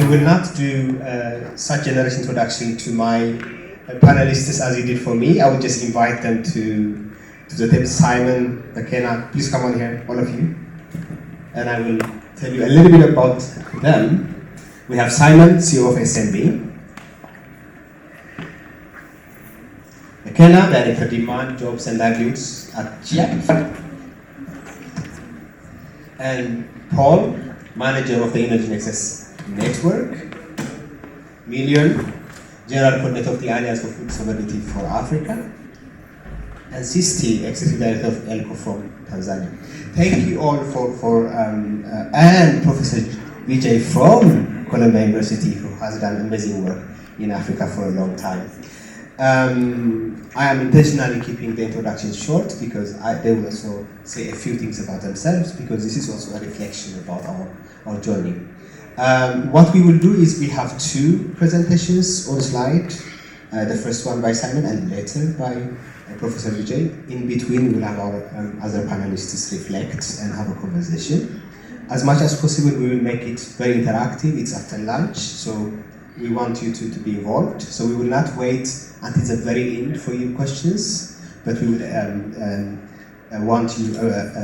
I will not do such generous introduction to my panelists as you did for me. I will just invite them to the table. Simon, McKenna, please come on here, all of you. And I will tell you a little bit about them. We have Simon, CEO of SMB. McKenna, Director Demand, Jobs and Livelihoods at GIAC. And Paul, Manager of the Indigenous Network. Million, General Coordinator of the Alliance for Food Sovereignty for Africa. And Sisti, Executive Director of ELCO from Tanzania. Thank you all and Professor Vijay from Columbia University, who has done amazing work in Africa for a long time. I am intentionally keeping the introduction short because they will also say a few things about themselves, because this is also a reflection about our journey. What we will do is we have two presentations on slide. The first one by Simon and later by Professor Vijay. In between, we'll have our other panelists reflect and have a conversation. As much as possible, we will make it very interactive. It's after lunch, so we want you to be involved. So we will not wait until the very end for your questions, but we would want you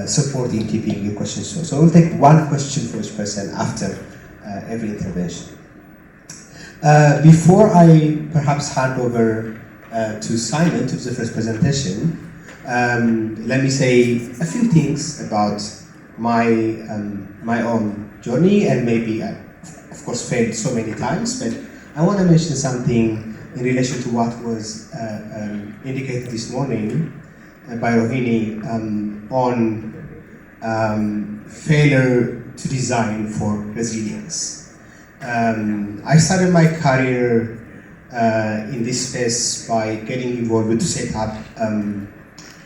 support in keeping your questions short. So we'll take one question for each person after every intervention. Before I perhaps hand over to Simon to the first presentation, let me say a few things about my own journey, and maybe I, of course, failed so many times, but I want to mention something in relation to what was indicated this morning by Rohini on failure to design for resilience. I started my career in this space by getting involved to set up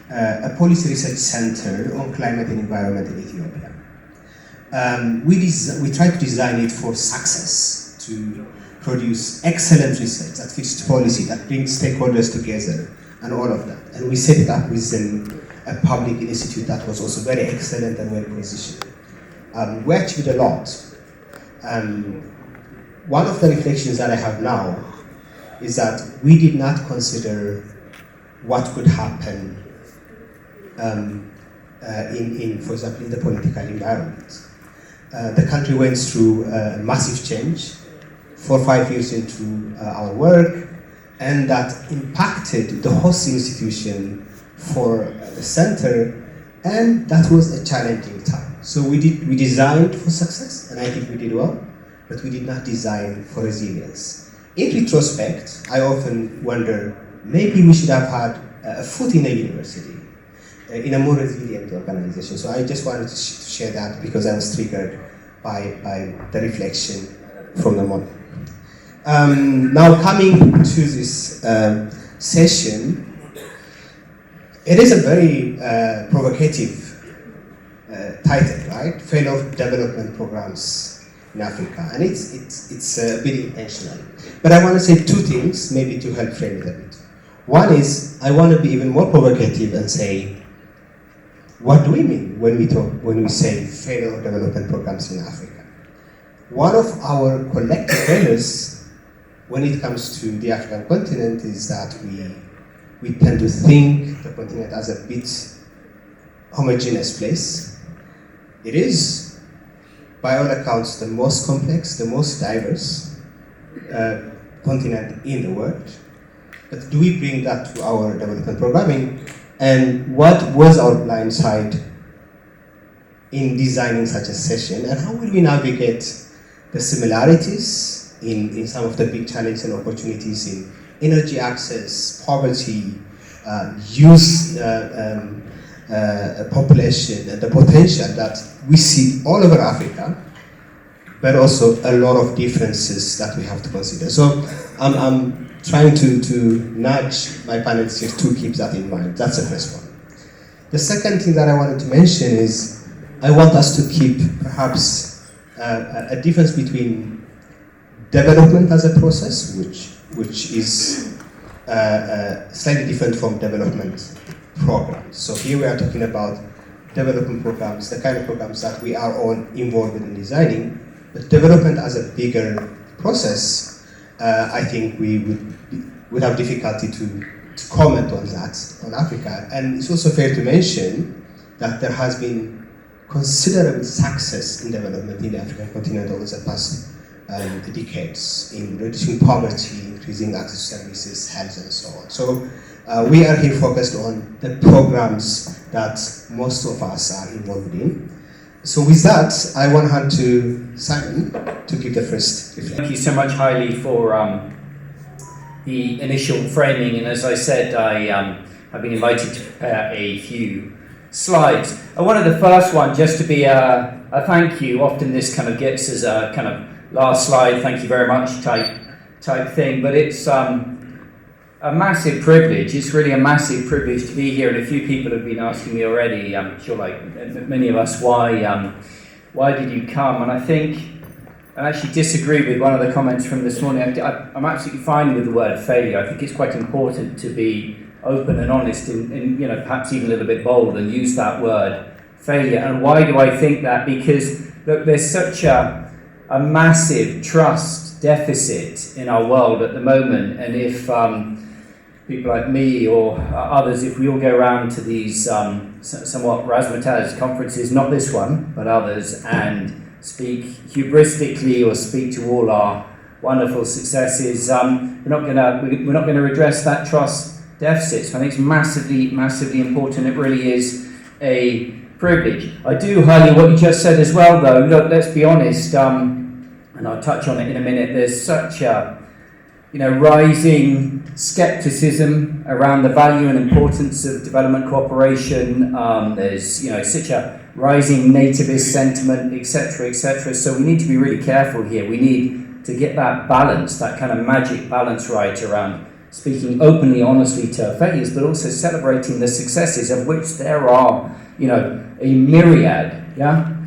a policy research center on climate and environment in Ethiopia. We tried to design it for success, to produce excellent research that fits policy, that brings stakeholders together, and all of that. And we set it up within a public institute that was also very excellent and well positioned. We achieved a lot. One of the reflections that I have now is that we did not consider what could happen for example, in the political environment. The country went through massive change 4 or 5 years into our work, and that impacted the host institution for the center, and that was a challenging time. So we designed for success, and I think we did well, but we did not design for resilience. In retrospect, I often wonder, maybe we should have had a foot in a university, in a more resilient organization. So I just wanted to share that because I was triggered by the reflection from the model. Now coming to this session, it is a very provocative title, right? Failure of development programs in Africa, and it's a bit intentional. But I want to say two things, maybe to help frame it a bit. One is, I want to be even more provocative and say, what do we mean when we say failure of development programs in Africa? One of our collective failures when it comes to the African continent is that we tend to think the continent as a bit homogeneous place. It is, by all accounts, the most complex, the most diverse continent in the world. But do we bring that to our development programming? And what was our blind side in designing such a session? And how will we navigate the similarities in some of the big challenges and opportunities in energy access, poverty, youth population, and the potential that we see all over Africa, but also a lot of differences that we have to consider. So I'm trying to nudge my panelists here to keep that in mind. That's the first one. The second thing that I wanted to mention is I want us to keep perhaps a difference between development as a process, which is slightly different from development programs. So here we are talking about development programs, the kind of programs that we are all involved in designing, but development as a bigger process, I think we would have difficulty to comment on that, on Africa. And it's also fair to mention that there has been considerable success in development in the African continent over the past decades in reducing poverty, increasing access to services, health, and so on. So we are here focused on the programs that most of us are involved in. So with that, I want to hand to Simon to give the first reflection. Thank you so much, Haile, for the initial framing. And as I said, I've been invited to prepare a few slides. One of the first one, just to be a thank you. Often this kind of gets as a kind of last slide, thank you very much type thing. But it's a massive privilege. It's really a massive privilege to be here. And a few people have been asking me already, I'm sure like many of us, why did you come? And I think I actually disagree with one of the comments from this morning. I'm absolutely fine with the word failure. I think it's quite important to be open and honest and perhaps even a little bit bold and use that word failure. And why do I think that? Because look, there's such a massive trust deficit in our world at the moment. And if people like me or others, if we all go around to these somewhat razzmatazz conferences, not this one, but others, and speak hubristically or speak to all our wonderful successes, we're not going to address that trust deficit. So I think it's massively important. It really is a privilege. I do highly what you just said as well, though. Look, let's be honest, and I'll touch on it in a minute. There's such a rising skepticism around the value and importance of development cooperation. There's such a rising nativist sentiment, etc., etc. So we need to be really careful here. We need to get that balance, that kind of magic balance right around speaking openly, honestly to failures, but also celebrating the successes, of which there are, a myriad,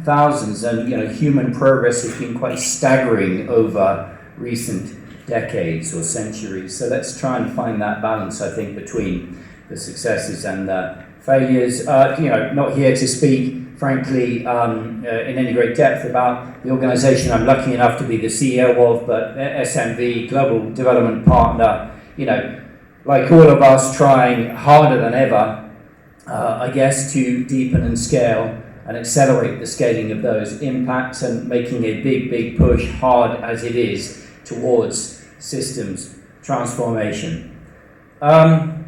thousands, and human progress has been quite staggering over recent decades or centuries. So let's try and find that balance, I think, between the successes and the failures. Not here to speak, frankly, in any great depth about the organisation I'm lucky enough to be the CEO of, but SMV, Global Development Partner, like all of us, trying harder than ever, I guess, to deepen and scale and accelerate the scaling of those impacts and making a big push, hard as it is, towards systems transformation. Kind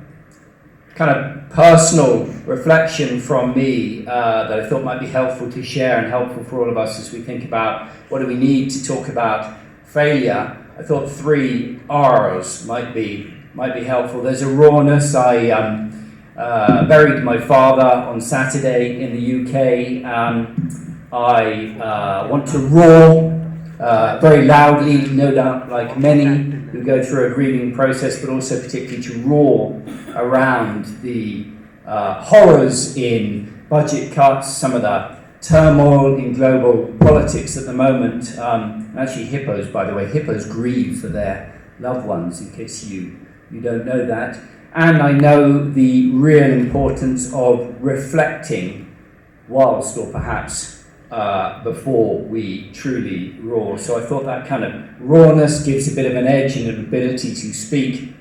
of personal reflection from me that I thought might be helpful to share and helpful for all of us as we think about what do we need to talk about failure. I thought 3 R's might be helpful. There's a rawness. I buried my father on Saturday in the UK. I want to roar very loudly, no doubt, like many who go through a grieving process, but also particularly to roar around the horrors in budget cuts, some of the turmoil in global politics at the moment. Actually, hippos, by the way, hippos grieve for their loved ones, in case you don't know that. And I know the real importance of reflecting whilst, or perhaps before we truly roar. So I thought that kind of rawness gives a bit of an edge and an ability to speak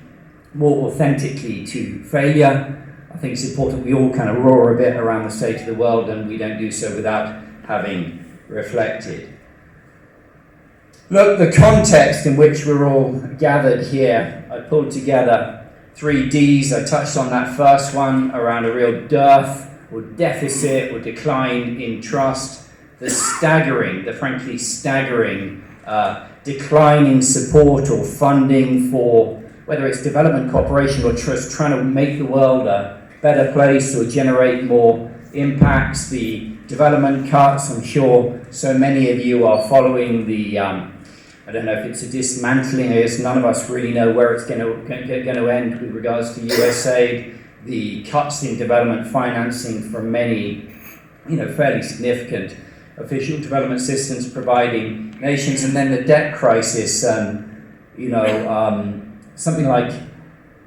more authentically to failure. I think it's important we all kind of roar a bit around the state of the world, and we don't do so without having reflected. Look, the context in which we're all gathered here, I pulled together 3 Ds. I touched on that first one around a real dearth or deficit or decline in trust. The frankly staggering declining support or funding for whether it's development cooperation or just trying to make the world a better place or generate more impacts. The development cuts, I'm sure so many of you are following the, I don't know if it's a dismantling, I guess none of us really know where it's going to end with regards to USAID, the cuts in development financing from many, fairly significant official development assistance providing nations, and then the debt crisis. Something like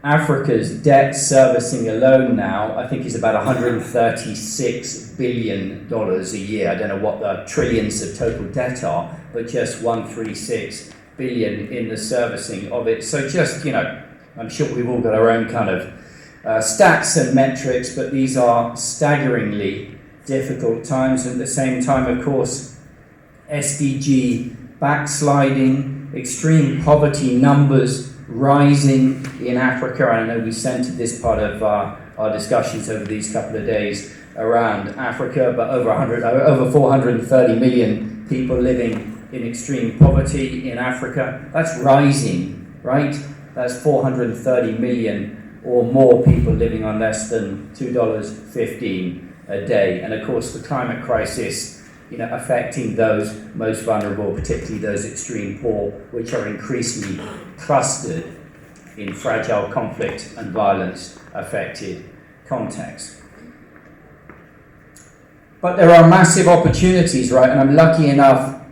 Africa's debt servicing alone now, I think, is about $136 billion a year. I don't know what the trillions of total debt are, but just 136 billion in the servicing of it. So just, I'm sure we've all got our own kind of stats and metrics, but these are staggeringly difficult times. And at the same time, of course, SDG backsliding, extreme poverty numbers rising in Africa. I know we centered this part of our discussions over these couple of days around Africa, but over 430 million people living in extreme poverty in Africa. That's rising, right? That's 430 million or more people living on less than $2.15 a day. And of course, the climate crisis, affecting those most vulnerable, particularly those extreme poor, which are increasingly clustered in fragile conflict and violence affected contexts. But there are massive opportunities, right? And I'm lucky enough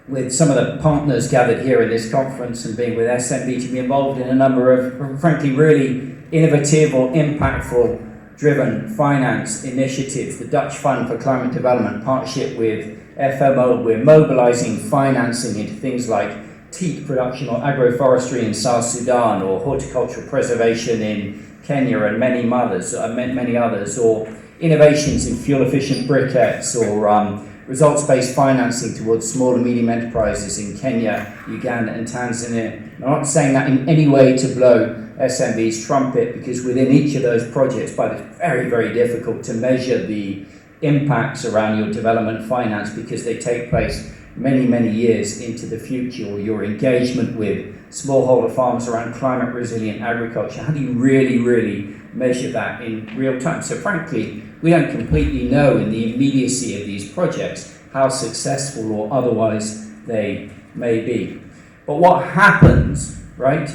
with some of the partners gathered here in this conference and being with SMB to be involved in a number of, frankly, really innovative or impactful driven finance initiatives. The Dutch Fund for Climate Development partnership with FMO, we're mobilizing financing into things like teak production or agroforestry in South Sudan, or horticultural preservation in Kenya, and many others, or innovations in fuel-efficient briquettes, or results-based financing towards small and medium enterprises in Kenya, Uganda, and Tanzania. I'm not saying that in any way to blow SMB's trumpet, because within each of those projects, but it's very, very difficult to measure the impacts around your development finance, because they take place many, many years into the future, or your engagement with smallholder farmers around climate resilient agriculture. How do you really, really measure that in real time? So frankly, we don't completely know in the immediacy of these projects how successful or otherwise they may be. But what happens, right,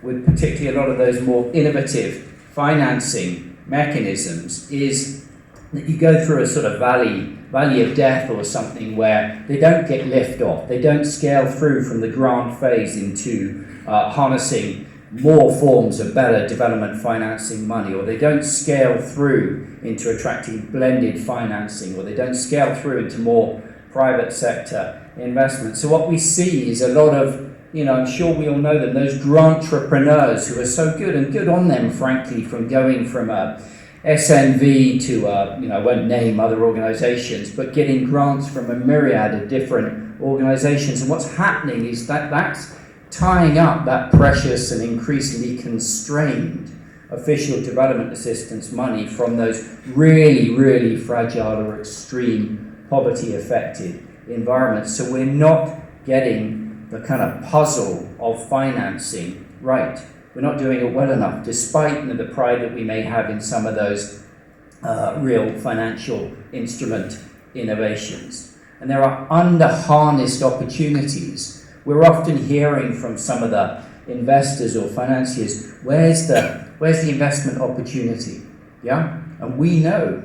with particularly a lot of those more innovative financing mechanisms is that you go through a sort of valley of death or something, where they don't get lift off. They don't scale through from the grant phase into harnessing more forms of better development financing money, or they don't scale through into attracting blended financing, or they don't scale through into more private sector investment. So what we see is a lot of, I'm sure we all know them, those grant entrepreneurs who are so good, and good on them, frankly, from going from a SNV to, I won't name other organizations, but getting grants from a myriad of different organizations. And what's happening is that that's tying up that precious and increasingly constrained official development assistance money from those really, really fragile or extreme poverty-affected environments. So we're not getting the kind of puzzle of financing right. We're not doing it well enough, despite the pride that we may have in some of those real financial instrument innovations. And there are under-harnessed opportunities. We're often hearing from some of the investors or financiers, where's the investment opportunity? Yeah? And we know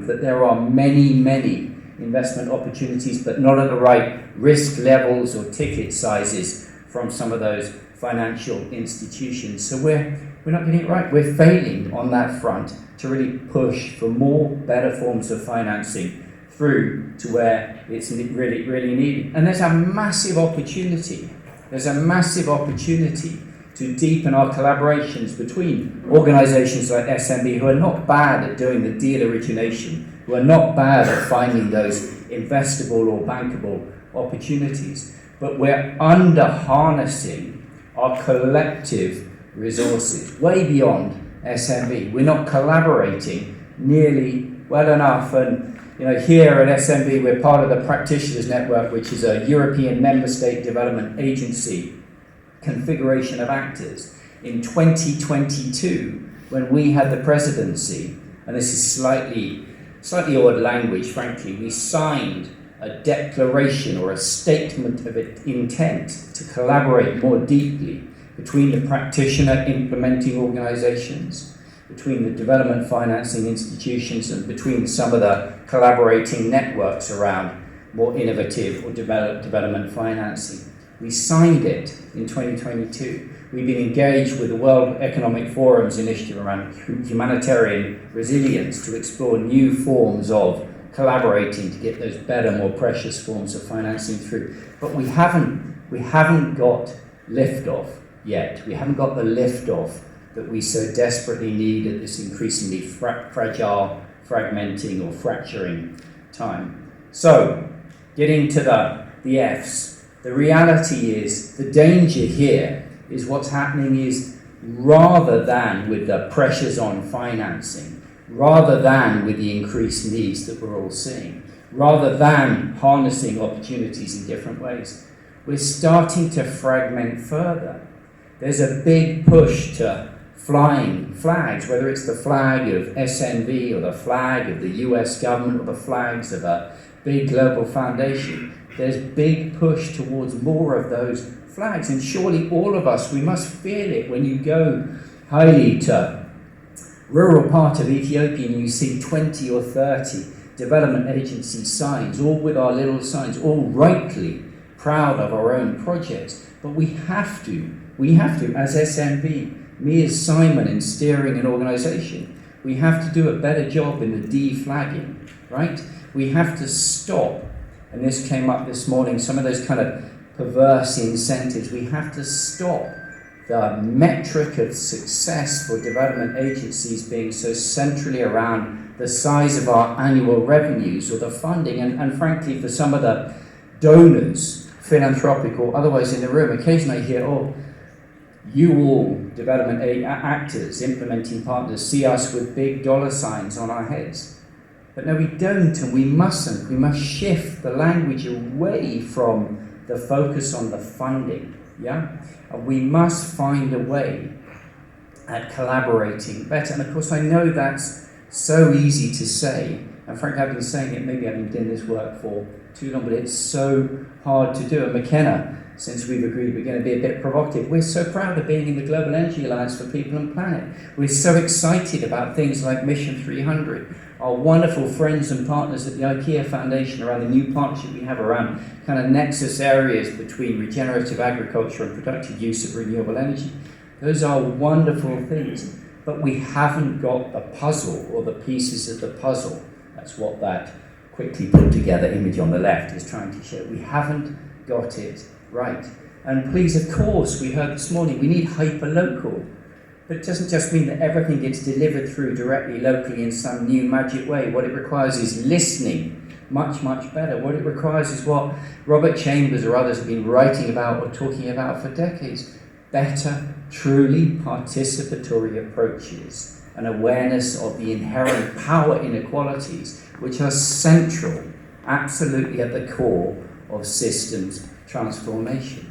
that there are many, many investment opportunities, but not at the right risk levels or ticket sizes from some of those financial institutions. So we're not getting it right. We're failing on that front to really push for more better forms of financing through to where it's really, really needed. And there's a massive opportunity. There's a massive opportunity to deepen our collaborations between organizations like SMB, who are not bad at doing the deal origination, who are not bad at finding those investable or bankable opportunities. But we're under-harnessing our collective resources way beyond SMB. We're not collaborating nearly well enough. And here at SMB, we're part of the Practitioners Network, which is a European member state development agency configuration of actors. In 2022, when we had the presidency, and this is slightly odd language, frankly, we signed a declaration or a statement of intent to collaborate more deeply between the practitioner implementing organizations, between the development financing institutions, and between some of the collaborating networks around more innovative or development financing. We signed it in 2022. We've been engaged with the World Economic Forum's initiative around humanitarian resilience to explore new forms of collaborating to get those better, more precious forms of financing through. But we haven't We haven't got liftoff yet. We haven't got the liftoff that we so desperately need at this increasingly fragile, fragmenting or fracturing time. So, getting to the F's, the reality is, the danger here is what's happening is, rather than with the pressures on financing, rather than with the increased needs that we're all seeing, rather than harnessing opportunities in different ways, we're starting to fragment further. There's a big push to flying flags, whether it's the flag of SNV or the flag of the US government or the flags of a big global foundation. There's big push towards more of those flags, and surely all of us, we must feel it when you go highly to rural part of Ethiopia and you see 20 or 30 development agency signs, all with our little signs, all rightly proud of our own projects. But we have to, as SNV, me as Simon in steering an organisation, we have to do a better job in the deflagging, right? We have to stop, and this came up this morning, some of those kind of perverse incentives. We have to stop the metric of success for development agencies being so centrally around the size of our annual revenues or the funding, and frankly for some of the donors, philanthropic or otherwise in the room, occasionally I hear, oh, you all, development actors, implementing partners, see us with big dollar signs on our heads. But no, we don't, and we mustn't. We must shift the language away from the focus on the funding, yeah? And we must find a way at collaborating better. And of course, I know that's so easy to say, and frankly, I've been saying it, maybe I've been doing this work for too long, but it's so hard to do. And McKenna, since we've agreed we're going to be a bit provocative, we're so proud of being in the Global Energy Alliance for People and Planet. We're so excited about things like Mission 300, our wonderful friends and partners at the IKEA Foundation around the new partnership we have around kind of nexus areas between regenerative agriculture and productive use of renewable energy. Those are wonderful things, but we haven't got the puzzle or the pieces of the puzzle. That's what that quickly put together image on the left is trying to show. We haven't got it right. And please, of course, we heard this morning, we need hyper-local. But it doesn't just mean that everything gets delivered through directly locally in some new magic way. What it requires is listening much, much better. What it requires is what Robert Chambers or others have been writing about or talking about for decades. Better, truly participatory approaches, an awareness of the inherent power inequalities which are central, absolutely at the core of systems transformation.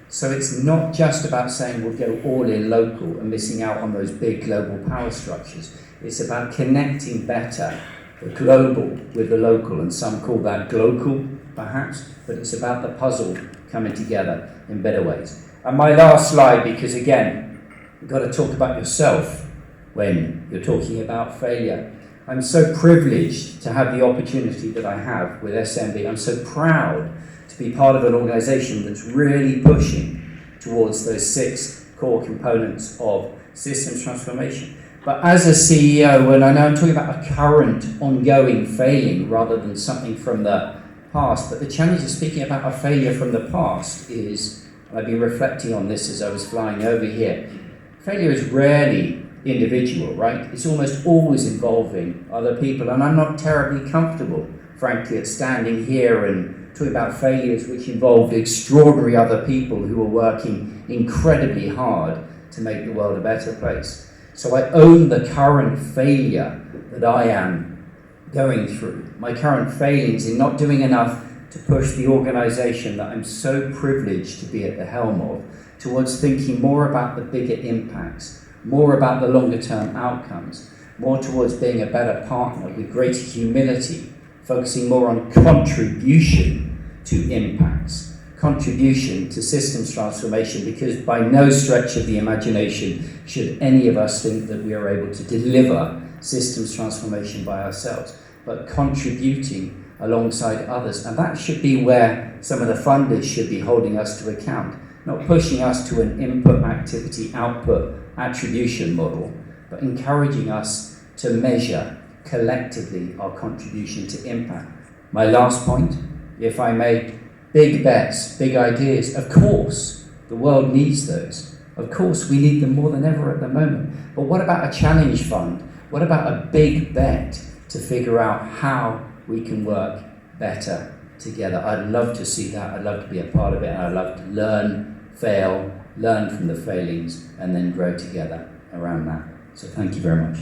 So it's not just about saying we'll go all in local and missing out on those big global power structures. It's about connecting better the global with the local, and some call that glocal, perhaps, but it's about the puzzle coming together in better ways. And my last slide, because again, you've got to talk about yourself when you're talking about failure. I'm so privileged to have the opportunity that I have with SMB. I'm so proud to be part of an organisation that's really pushing towards those 6 core components of systems transformation. But as a CEO, and I know I'm talking about a current ongoing failing rather than something from the past, but the challenge of speaking about a failure from the past is, and I've been reflecting on this as I was flying over here, failure is rarely individual, right? It's almost always involving other people, and I'm not terribly comfortable, frankly, at standing here and talking about failures which involved extraordinary other people who are working incredibly hard to make the world a better place. So I own the current failure that I am going through, my current failings in not doing enough to push the organisation that I'm so privileged to be at the helm of towards thinking more about the bigger impacts, more about the longer term outcomes, more towards being a better partner with greater humility, focusing more on contribution to impacts, contribution to systems transformation, because by no stretch of the imagination should any of us think that we are able to deliver systems transformation by ourselves, but contributing alongside others. And that should be where some of the funders should be holding us to account, not pushing us to an input, activity, output, attribution model, but encouraging us to measure collectively our contribution to impact. My last point, if I may, big bets, big ideas. Of course, the world needs those. Of course, we need them more than ever at the moment. But what about a challenge fund? What about a big bet to figure out how we can work better together? I'd love to see that. I'd love to be a part of it. And I'd love to learn, fail, learn from the failings, and then grow together around that. So thank you very much.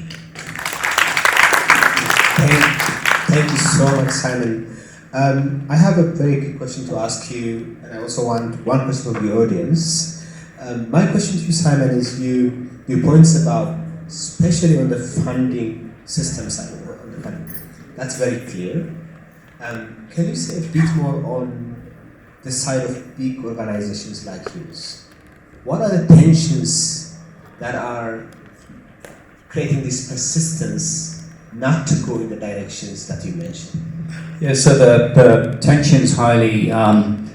Thank you so much, Simon. I have a very quick question to ask you, and I also want one question from the audience. My question to you, Simon, is your points about, especially on the funding system side, on the funding. That's very clear. Can you say a bit more on the side of big organizations like yours? What are the tensions that are creating this persistence not to go in the directions that you mentioned? Yeah, so the tension's highly, and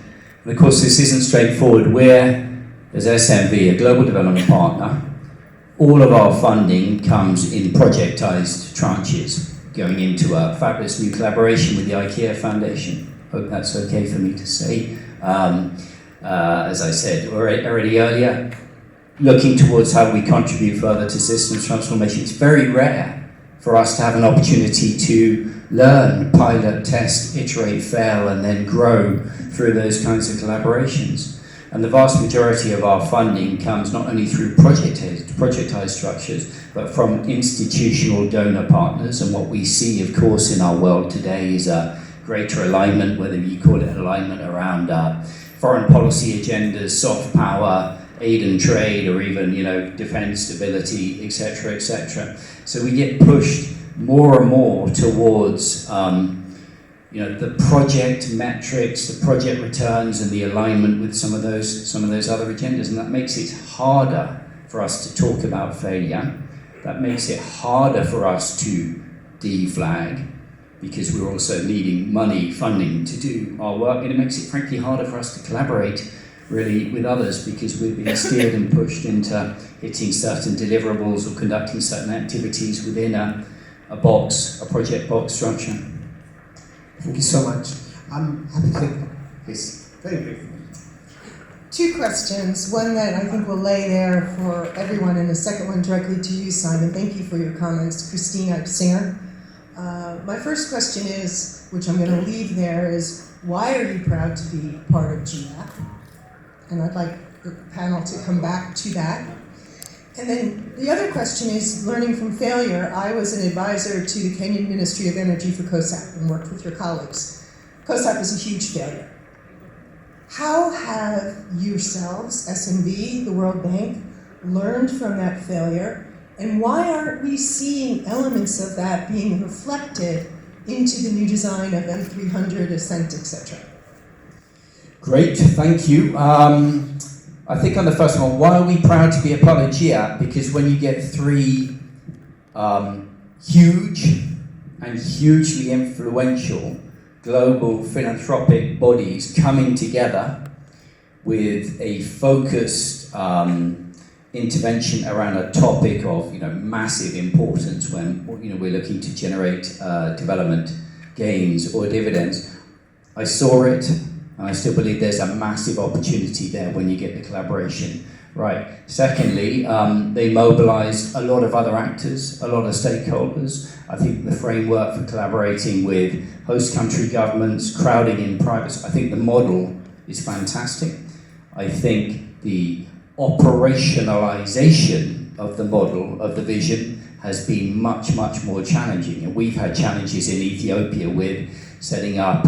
of course this isn't straightforward. We're, as SMV, a global development partner, all of our funding comes in projectized tranches, going into a fabulous new collaboration with the IKEA Foundation. Hope that's okay for me to say. As I said already earlier, looking towards how we contribute further to systems transformation. It's very rare for us to have an opportunity to learn, pilot, test, iterate, fail, and then grow through those kinds of collaborations. And the vast majority of our funding comes not only through projectized structures, but from institutional donor partners. And what we see, of course, in our world today is a greater alignment, whether you call it alignment around foreign policy agendas, soft power, aid and trade, or even, defense, stability, etc., etc. So we get pushed more and more towards the project metrics, the project returns, and the alignment with some of those other agendas, and that makes it harder for us to talk about failure. That makes it harder for us to deflag, because we're also needing funding to do our work, and it makes it frankly harder for us to collaborate really with others, because we're being steered and pushed into hitting certain deliverables or conducting certain activities within a project box structure. Thank you so much. I'm happy to take this very briefly. Two questions, one that I think will lay there for everyone, and the second one directly to you, Simon. Thank you for your comments, Christina Singer. My first question is, which I'm going to leave there, is why are you proud to be part of GAP? And I'd like the panel to come back to that. And then the other question is, learning from failure. I was an advisor to the Kenyan Ministry of Energy for COSAP and worked with your colleagues. COSAP is a huge failure. How have yourselves, SMB, the World Bank, learned from that failure? And why aren't we seeing elements of that being reflected into the new design of M300, Ascent, etc.? Great, thank you. I think on the first one, why are we proud to be a part of GIAP? Because when you get three huge and hugely influential global philanthropic bodies coming together with a focused intervention around a topic of massive importance when we're looking to generate development gains or dividends, I saw it. And I still believe there's a massive opportunity there when you get the collaboration right. Secondly, they mobilized a lot of other actors, a lot of stakeholders. I think the framework for collaborating with host country governments, crowding in private, I think the model is fantastic. I think the operationalization of the model, of the vision, has been much, much more challenging. And we've had challenges in Ethiopia with setting up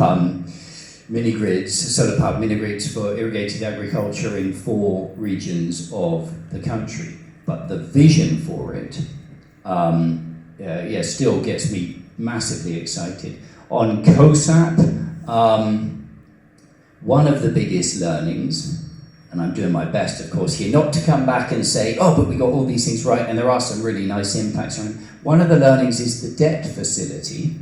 mini-grids, solar powered mini-grids for irrigated agriculture in 4 regions of the country. But the vision for it, still gets me massively excited. On COSAP, one of the biggest learnings, and I'm doing my best, of course, here, not to come back and say, oh, but we got all these things right, and there are some really nice impacts on it. One of the learnings is the debt facility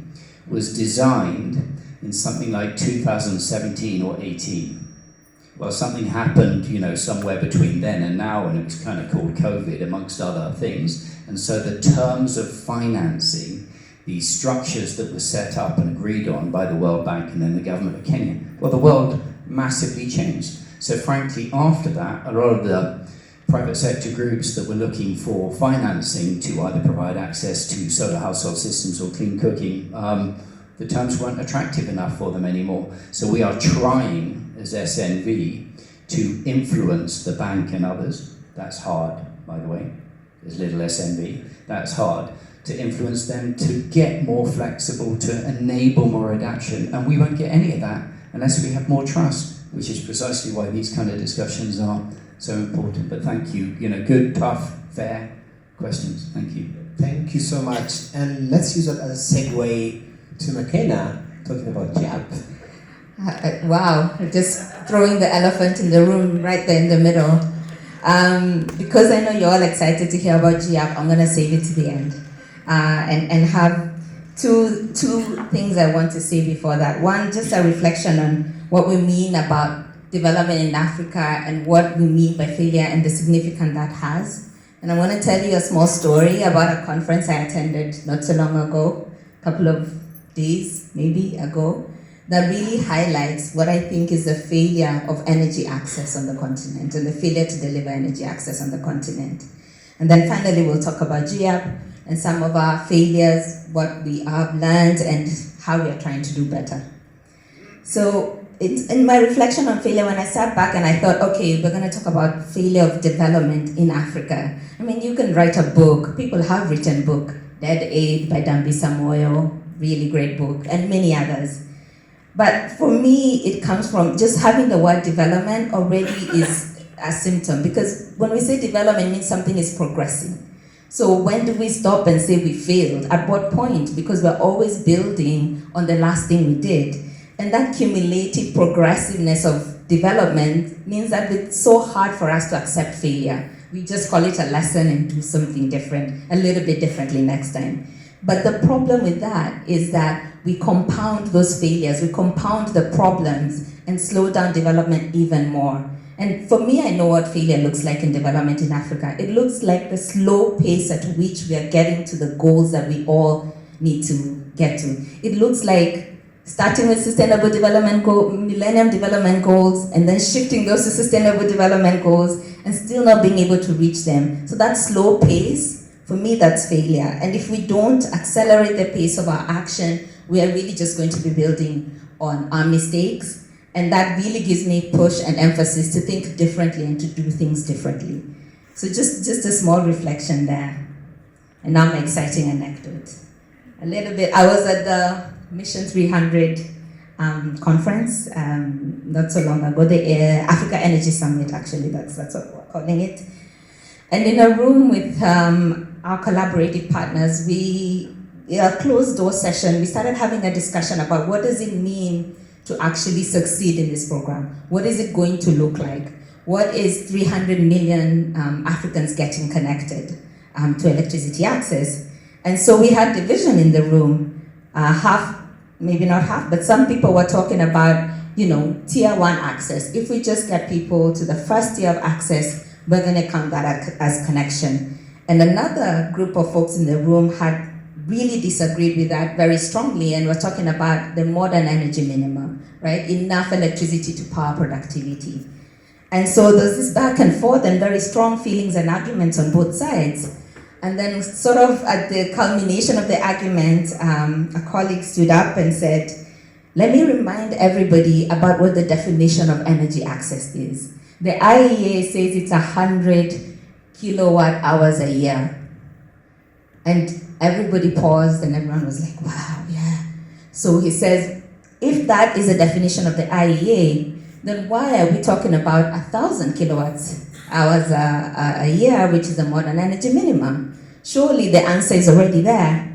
was designed in something like 2017 or 18. Well, something happened, somewhere between then and now, and it was kind of called COVID, amongst other things. And so the terms of financing, these structures that were set up and agreed on by the World Bank and then the government of Kenya, well, the world massively changed. So frankly, after that, a lot of the private sector groups that were looking for financing to either provide access to solar household systems or clean cooking, the terms weren't attractive enough for them anymore. So we are trying, as SNV, to influence the bank and others. That's hard, by the way. There's little SNV. That's hard. To influence them to get more flexible, to enable more adaptation. And we won't get any of that unless we have more trust, which is precisely why these kind of discussions are so important. But thank you. Good, tough, fair questions. Thank you. Thank you so much. And let's use it as a segue to McKenna, talking about GIAP. Wow, just throwing the elephant in the room right there in the middle. Because I know you're all excited to hear about GIAP, I'm going to save it to the end. And have two things I want to say before that. One, just a reflection on what we mean about development in Africa and what we mean by failure and the significance that has. And I want to tell you a small story about a conference I attended not so long ago, a couple of days maybe ago, that really highlights what I think is the failure of energy access on the continent and the failure to deliver energy access on the continent. And then finally we'll talk about GIAP and some of our failures, what we have learned and how we are trying to do better. So in my reflection on failure, when I sat back and I thought, okay, we're going to talk about failure of development in Africa. I mean, you can write a book. People have written book, Dead Aid by Dambi Samoyo, really great book, and many others. But for me, it comes from just having the word development already is a symptom, because when we say development, it means something is progressing. So when do we stop and say we failed? At what point? Because we're always building on the last thing we did. And that cumulative progressiveness of development means that it's so hard for us to accept failure. We just call it a lesson and do something different, a little bit differently next time. But the problem with that is that we compound those failures, we compound the problems and slow down development even more. And for me, I know what failure looks like in development in Africa. It looks like the slow pace at which we are getting to the goals that we all need to get to. It looks like starting with sustainable development millennium development goals, and then shifting those to sustainable development goals, and still not being able to reach them. So that slow pace, for me, that's failure. And if we don't accelerate the pace of our action, we are really just going to be building on our mistakes. And that really gives me push and emphasis to think differently and to do things differently. So just a small reflection there. And now my exciting anecdote. A little bit, I was at the Mission 300 conference not so long ago, the Africa Energy Summit, actually, that's what we're calling it. And in a room with our collaborative partners, a closed door session, we started having a discussion about what does it mean to actually succeed in this program? What is it going to look like? What is 300 million Africans getting connected to electricity access? And so we had division in the room, half, maybe not half, but some people were talking about, tier 1 access. If we just get people to the first tier of access, we're going to count that as connection. And another group of folks in the room had really disagreed with that very strongly, and we're talking about the modern energy minimum, right? Enough electricity to power productivity. And so there's this back and forth and very strong feelings and arguments on both sides. And then sort of at the culmination of the argument, a colleague stood up and said, let me remind everybody about what the definition of energy access is. The IEA says it's 100 kilowatt hours a year. And everybody paused and everyone was like, wow, yeah. So he says, if that is the definition of the IEA, then why are we talking about 1,000 kilowatts hours a year, which is the modern energy minimum? Surely the answer is already there.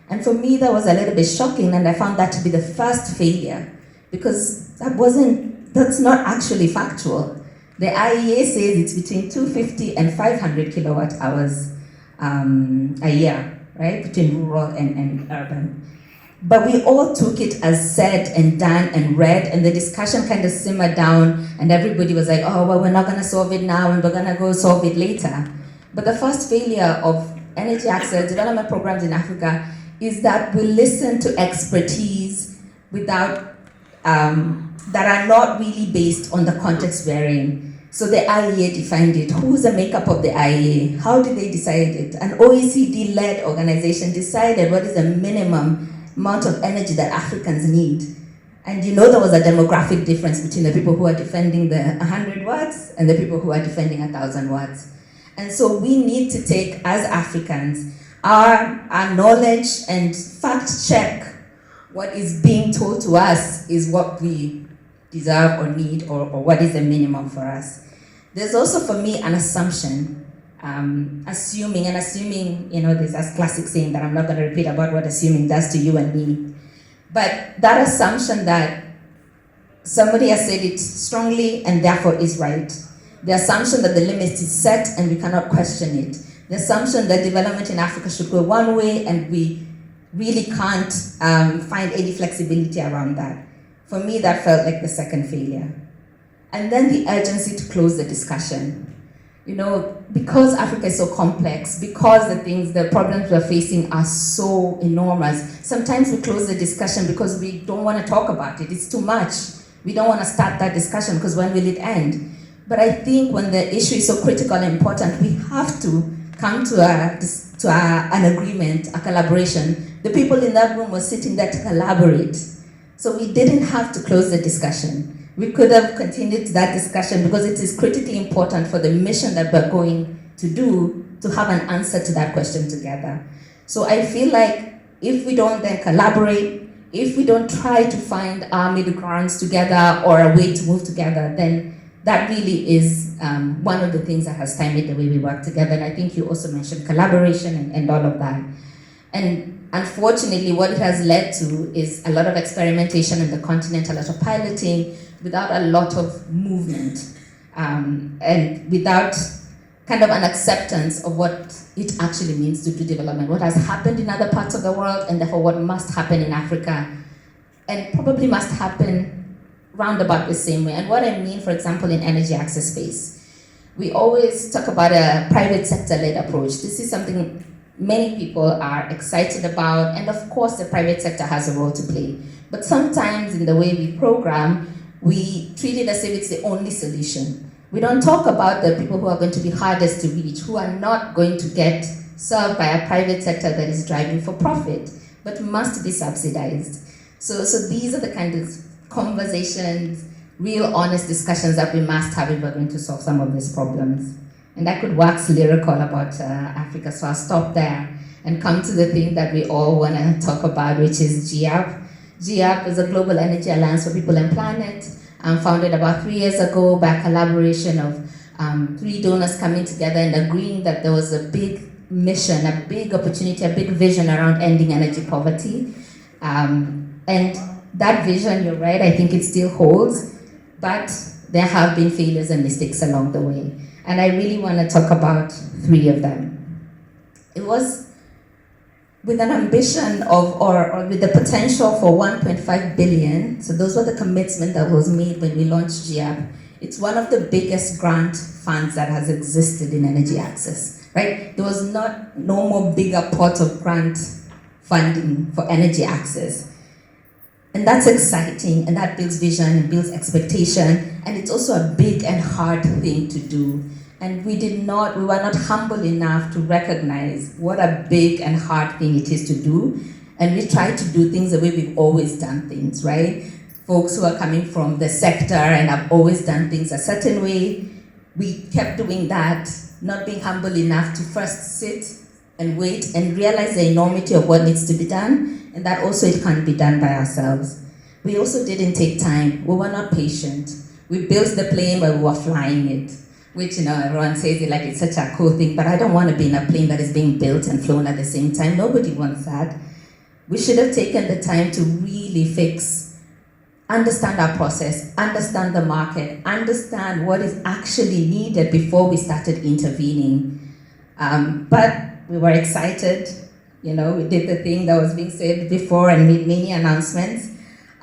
And for me, that was a little bit shocking, and I found that to be the first failure, because that's not actually factual. The IEA says it's between 250 and 500 kilowatt hours a year, right, between rural and urban. But we all took it as said and done and read, and the discussion kind of simmered down, and everybody was like, oh, well, we're not going to solve it now, and we're going to go solve it later. But the first failure of energy access development programs in Africa is that we listen to expertise without that are not really based on the context we're in. So the IEA defined it. Who's the makeup of the IEA? How did they decide it? An OECD-led organization decided what is the minimum amount of energy that Africans need. And you know there was a demographic difference between the people who are defending the 100 watts and the people who are defending 1,000 watts. And so we need to take, as Africans, our knowledge and fact check what is being told to us is what we deserve or need, or what is the minimum for us. There's also, for me, an assumption. Assuming, you know, there's a classic saying that I'm not going to repeat about what assuming does to you and me. But that assumption that somebody has said it strongly and therefore is right. The assumption that the limit is set and we cannot question it. The assumption that development in Africa should go one way and we really can't find any flexibility around that. For me, that felt like the second failure. And then the urgency to close the discussion. You know, because Africa is so complex, because the problems we're facing are so enormous, sometimes we close the discussion because we don't want to talk about it. It's too much. We don't want to start that discussion because when will it end? But I think when the issue is so critical and important, we have to come to an agreement, a collaboration. The people in that room were sitting there to collaborate. So we didn't have to close the discussion. We could have continued that discussion because it is critically important for the mission that we're going to do to have an answer to that question together. So I feel like if we don't then collaborate, if we don't try to find our middle grounds together or a way to move together, then that really is one of the things that has stymied the way we work together. And I think you also mentioned collaboration and all of that. And unfortunately, what it has led to is a lot of experimentation in the continent, a lot of piloting, without a lot of movement, and without kind of an acceptance of what it actually means to do development, what has happened in other parts of the world, and therefore what must happen in Africa, and probably must happen round about the same way. And what I mean, for example, in energy access space, we always talk about a private sector-led approach. This is something many people are excited about, and of course the private sector has a role to play. But sometimes in the way we program, we treat it as if it's the only solution. We don't talk about the people who are going to be hardest to reach, who are not going to get served by a private sector that is driving for profit, but must be subsidized. So these are the kind of conversations, real honest discussions that we must have if we're going to solve some of these problems. And I could wax lyrical about Africa, so I'll stop there and come to the thing that we all want to talk about, which is GAP. GAP is a Global Energy Alliance for People and Planet, founded about 3 years ago by a collaboration of 3 donors coming together and agreeing that there was a big mission, a big opportunity, a big vision around ending energy poverty. And that vision, you're right, I think it still holds, but there have been failures and mistakes along the way. And I really want to talk about 3 of them. It was with an ambition of, or with the potential for 1.5 billion, so those were the commitment that was made when we launched GAP. It's one of the biggest grant funds that has existed in energy access, right? There was no more bigger pot of grant funding for energy access. And that's exciting, and that builds vision and builds expectation, and it's also a big and hard thing to do. And we were not humble enough to recognize what a big and hard thing it is to do. And we try to do things the way we've always done things, right? Folks who are coming from the sector and have always done things a certain way, we kept doing that, not being humble enough to first sit and wait and realize the enormity of what needs to be done, and that also it can't be done by ourselves. We also didn't take time. We were not patient. We built the plane, but we were flying it. Which, everyone says it like it's such a cool thing, but I don't want to be in a plane that is being built and flown at the same time. Nobody wants that. We should have taken the time to really understand our process, understand the market, understand what is actually needed before we started intervening. But we were excited, we did the thing that was being said before and made many announcements,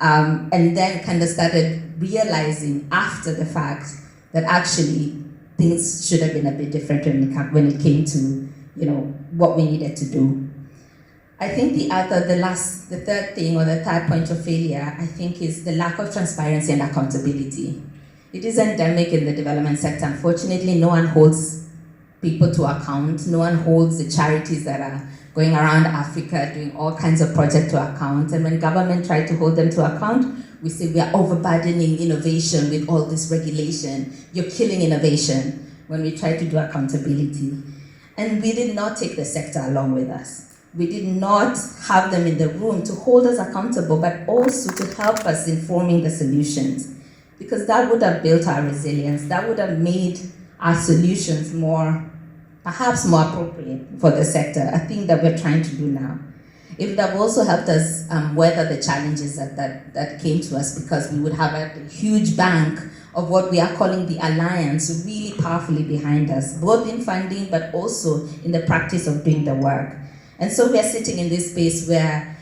and then kind of started realizing after the fact that actually things should have been a bit different when it came to, what we needed to do. I think the third thing or the third point of failure, I think, is the lack of transparency and accountability. It is endemic in the development sector. Unfortunately, no one holds people to account. No one holds the charities that are going around Africa doing all kinds of projects to account. And when government try to hold them to account, we say we are overburdening innovation with all this regulation. You're killing innovation when we try to do accountability. And we did not take the sector along with us. We did not have them in the room to hold us accountable, but also to help us in forming the solutions. Because that would have built our resilience. That would have made our solutions perhaps more appropriate for the sector, a thing that we're trying to do now. It would have also helped us weather the challenges that came to us, because we would have a huge bank of what we are calling the alliance really powerfully behind us, both in funding but also in the practice of doing the work. And so we are sitting in this space where,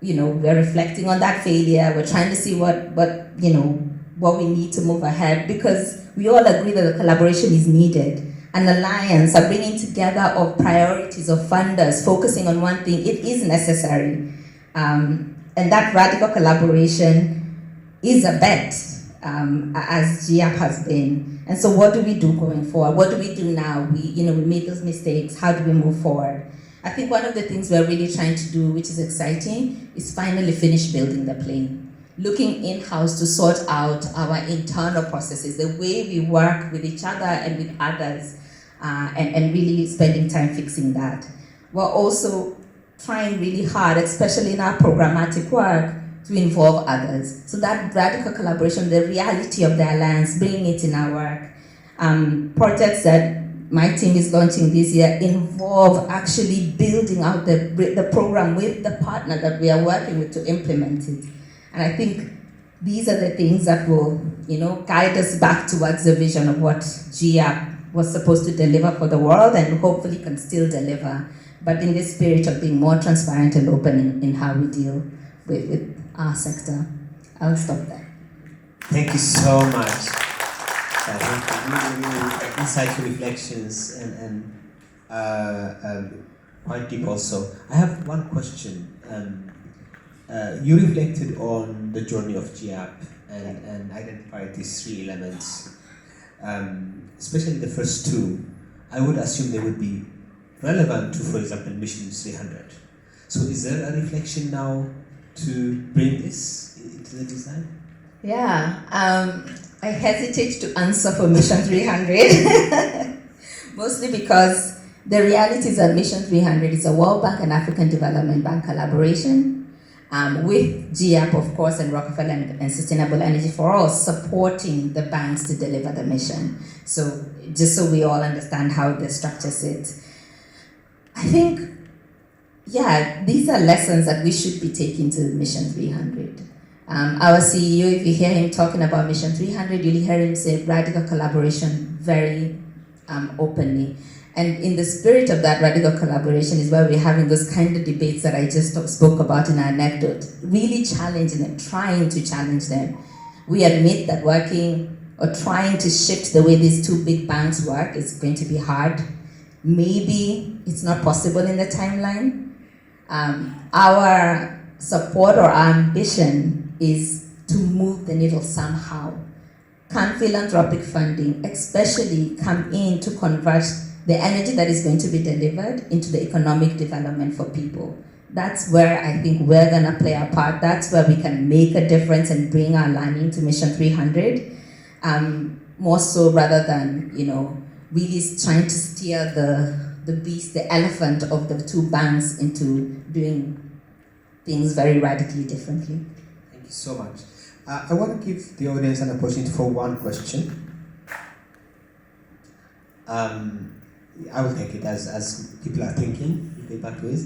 we're reflecting on that failure. We're trying to see what we need to move ahead, because we all agree that the collaboration is needed. An alliance, a bringing together of priorities of funders, focusing on one thing, it is necessary. And that radical collaboration is a bet, as GIAP has been. And so what do we do going forward? What do we do now? We made those mistakes. How do we move forward? I think one of the things we're really trying to do, which is exciting, is finally finish building the plane. Looking in-house to sort out our internal processes, the way we work with each other and with others, and really spending time fixing that. We're also trying really hard, especially in our programmatic work, to involve others. So that radical collaboration, the reality of the alliance, bringing it in our work. Projects that my team is launching this year involve actually building out the program with the partner that we are working with to implement it. And I think these are the things that will, guide us back towards the vision of what GIAP was supposed to deliver for the world, and hopefully can still deliver, but in the spirit of being more transparent and open in how we deal with our sector. I'll stop there. Thank you so much. I think really insightful reflections and quite deep also. I have one question. You reflected on the journey of GIAP and identified these three elements, especially the first two. I would assume they would be relevant to, for example, Mission 300. So is there a reflection now to bring this into the design? Yeah, I hesitate to answer for Mission 300, mostly because the reality is that Mission 300 is a World Bank and African Development Bank collaboration, with GIAP, of course, and Rockefeller and Sustainable Energy for All supporting the banks to deliver the mission. So just so we all understand how the structure sits. I think, these are lessons that we should be taking to Mission 300. Our CEO, if you hear him talking about Mission 300, you'll hear him say radical collaboration very openly. And in the spirit of that radical collaboration is where we're having those kind of debates that I just spoke about in our anecdote, really challenging them, trying to challenge them. We admit that working or trying to shift the way these two big banks work is going to be hard. Maybe it's not possible in the timeline. Our support or our ambition is to move the needle somehow. Can philanthropic funding especially come in to convert the energy that is going to be delivered into the economic development for people? That's where I think we're going to play our part. That's where we can make a difference and bring our learning to Mission 300. More so rather than, really trying to steer the beast, the elephant of the two banks into doing things very radically differently. Thank you so much. I want to give the audience an opportunity for one question. I will take it as people are thinking, get back to it.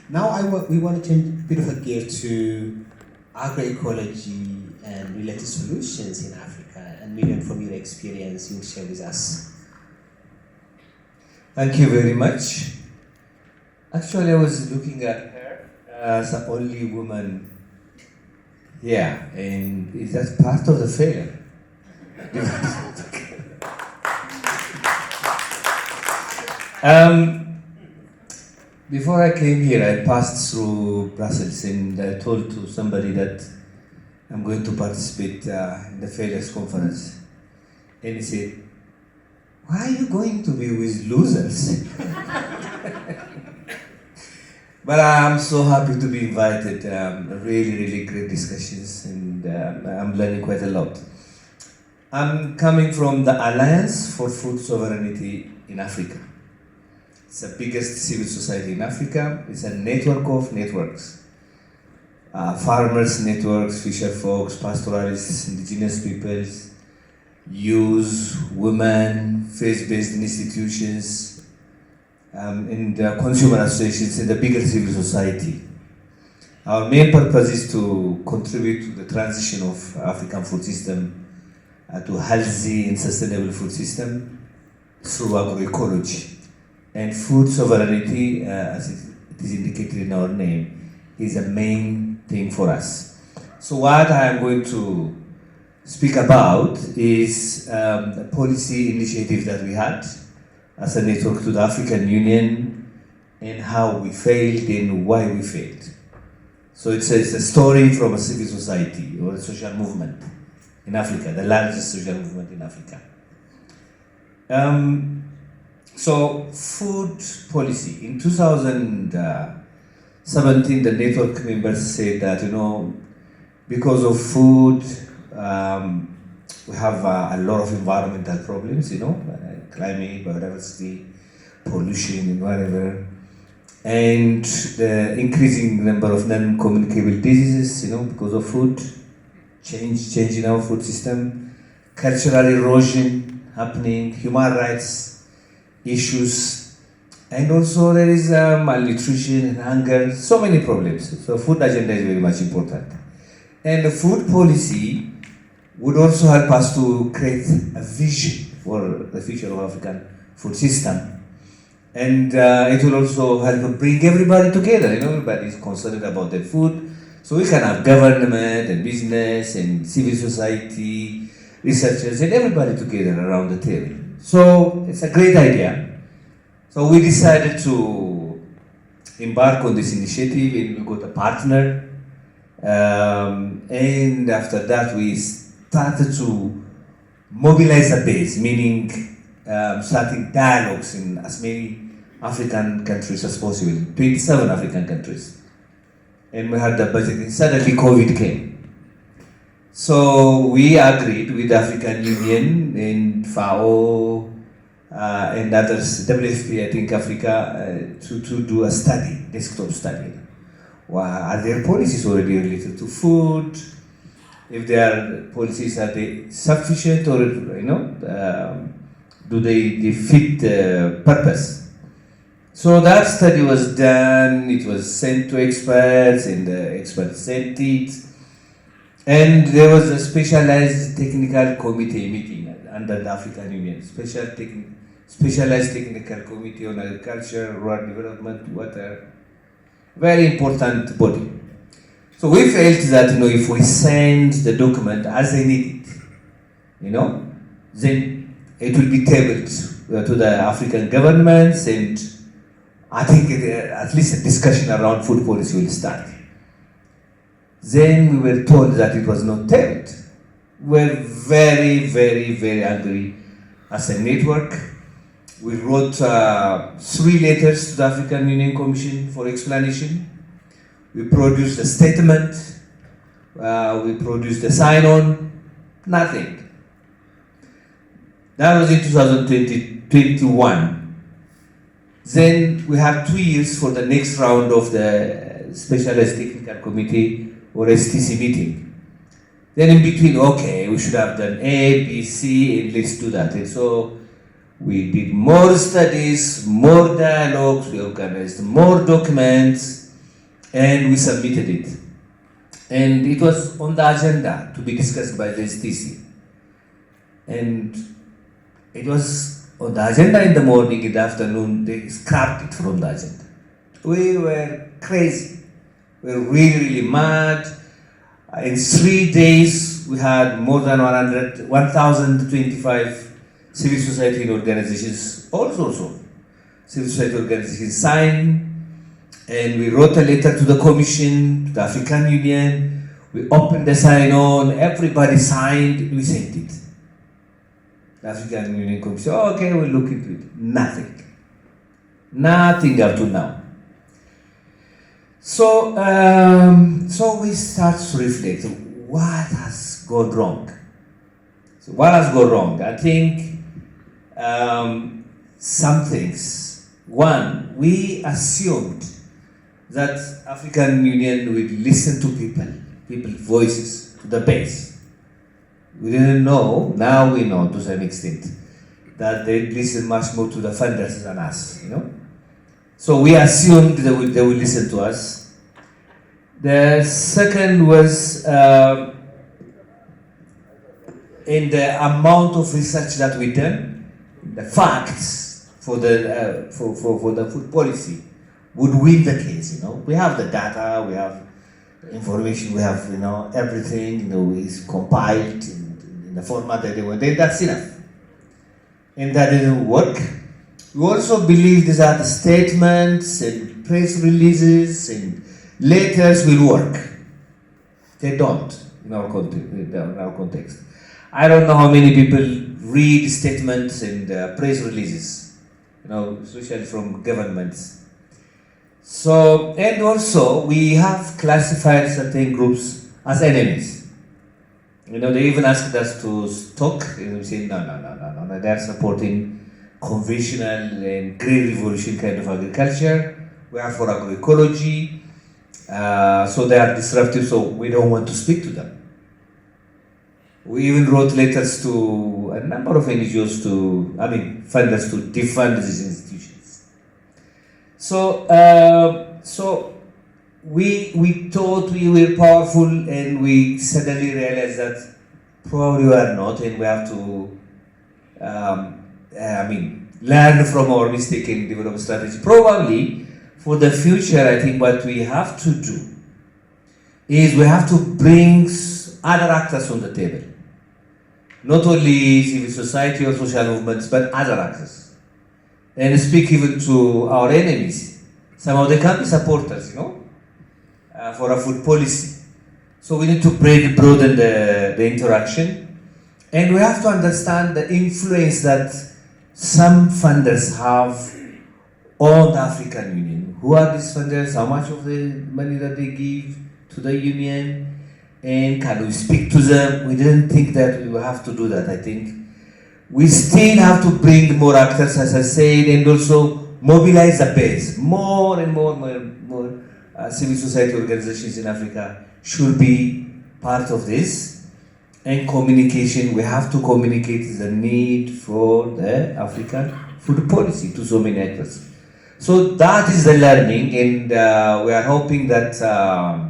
Now we want to change a bit of a gear to agroecology and related solutions in Africa. And Miriam, from your experience, you'll share with us. Thank you very much. Actually, I was looking at her as the only woman here, and is that part of the failure? Before I came here, I passed through Brussels and I told to somebody that I'm going to participate in the failures conference. And he said, "Why are you going to be with losers?" But I'm so happy to be invited. Really, really great discussions, and I'm learning quite a lot. I'm coming from the Alliance for Food Sovereignty in Africa. It's the biggest civil society in Africa. It's a network of networks. Farmers networks, fisher folks, pastoralists, indigenous peoples, youth, women, faith-based institutions, and consumer associations in the bigger civil society. Our main purpose is to contribute to the transition of African food system to a healthy and sustainable food system through agroecology. And food sovereignty, as it is indicated in our name, is a main thing for us. So what I am going to speak about is a policy initiative that we had as a network to the African Union, and how we failed and why we failed. So it's a story from a civil society or a social movement in Africa, the largest social movement in Africa. So food policy. In 2017, the network members said that, because of food, we have a lot of environmental problems, climate, biodiversity, pollution, and whatever, and the increasing number of non-communicable diseases, because of food, change in our food system, cultural erosion happening, human rights issues, and also there is malnutrition and hunger, so many problems. So food agenda is very much important. And the food policy would also help us to create a vision for the future of African food system. And it will also help bring everybody together. Everybody is concerned about their food. So we can have government and business and civil society, researchers, and everybody together around the table. So it's a great idea. So we decided to embark on this initiative, and we got a partner. And after that, we started to mobilize a base, meaning starting dialogues in as many African countries as possible, 27 African countries. And we had the budget, and suddenly COVID came. So we agreed with the African Union and FAO and others, WFP, I think Africa, to do a study, desktop study. Are there policies already related to food? If there are policies, are they sufficient, or do they fit the purpose? So that study was done. It was sent to experts, and the experts sent it. And there was a specialized technical committee meeting under the African Union, specialized technical committee on agriculture, rural development, water. Very important body. So we felt that if we send the document as they need it, then it will be tabled to the African governments, and I think at least a discussion around food policy will start. Then we were told that it was not tabled. We were very, very, very angry as a network. We wrote 3 letters to the African Union Commission for explanation. We produced a statement. We produced a sign-on. Nothing. That was in 2021. Then we have 2 years for the next round of the Specialized Technical Committee or STC meeting. Then in between, okay, we should have done A, B, C, and let's do that. And so we did more studies, more dialogues, we organized more documents, and we submitted it. And it was on the agenda to be discussed by the STC. And it was on the agenda in the morning, in the afternoon, they scrapped it from the agenda. We were crazy. We were really, really mad. In 3 days, we had more than 1,025 civil society organizations, all sorts of civil society organizations sign And we wrote a letter to the Commission, to the African Union. We opened the sign-on, everybody signed, we sent it. The African Union Commission, oh, okay, we'll look into it. Nothing. Nothing up to now. So, so we start to reflect, what has gone wrong? So what has gone wrong? I think some things. One, we assumed that African Union would listen to people's voices, to the base. We didn't know, now we know to some extent, that they listen much more to the funders than us, you know. So we assumed they would listen to us. The second was in the amount of research that we done, the facts for the food policy would win the case. You know, we have the data, we have the information, we have everything. Is compiled in the format that they want. That's enough, and that didn't work. We also believe these are the statements and press releases and letters will work. They don't in our context. I don't know how many people read statements and press releases, especially from governments. So, and also we have classified certain groups as enemies. They even asked us to talk, and we say no, they're supporting conventional and green revolution kind of agriculture. We are for agroecology, so they are disruptive, so we don't want to speak to them. We even wrote letters to a number of NGOs funders to defund these institutions. So, we thought we were powerful, and we suddenly realized that probably we are not, and we have to learn from our mistake and develop a strategy. Probably for the future, I think what we have to do is we have to bring other actors on the table. Not only civil society or social movements, but other actors. And speak even to our enemies. Some of them can be supporters, for a food policy. So we need to broaden the interaction. And we have to understand the influence that some funders have on the African Union. Who are these funders? How much of the money that they give to the Union? And can we speak to them? We didn't think that we will have to do that. I think we still have to bring more actors, as I said, and also mobilize the base. More and more civil society organizations in Africa should be part of this. And communication, we have to communicate the need for the African food policy to so many actors. So that is the learning, and we are hoping that at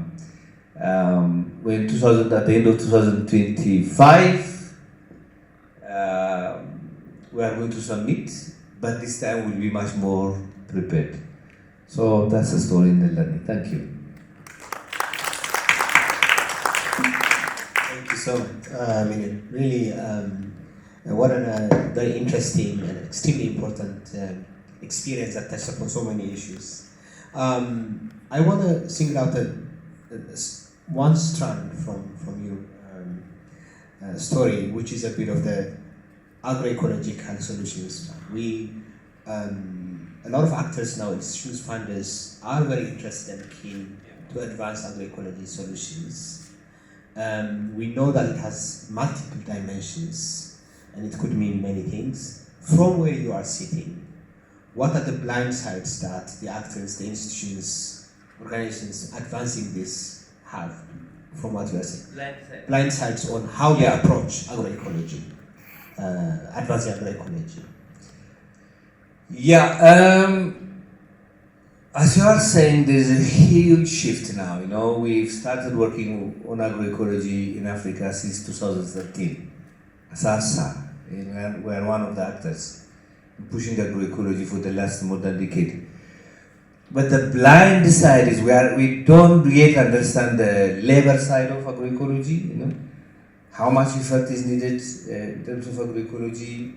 the end of 2025, we are going to submit, but this time we'll be much more prepared. So that's the story in the learning. Thank you. Thank you so much. Really, what a very interesting and extremely important experience that touched upon so many issues. I want to single out one strand from your story, which is a bit of the agroecological solutions. A lot of actors now, institutions, funders, are very interested and keen to advance agroecology solutions. We know that it has multiple dimensions, and it could mean many things. From where you are sitting, what are the blind sides that the actors, the institutions, organizations advancing this have, from what you are saying? Blind sides on how they approach agroecology, advancing agroecology. Yeah, as you are saying, there's a huge shift now. We've started working on agroecology in Africa since 2013. As ARSA, we are one of the actors pushing agroecology for the last more than a decade. But the blind side is we don't yet understand the labor side of agroecology. How much effort is needed in terms of agroecology.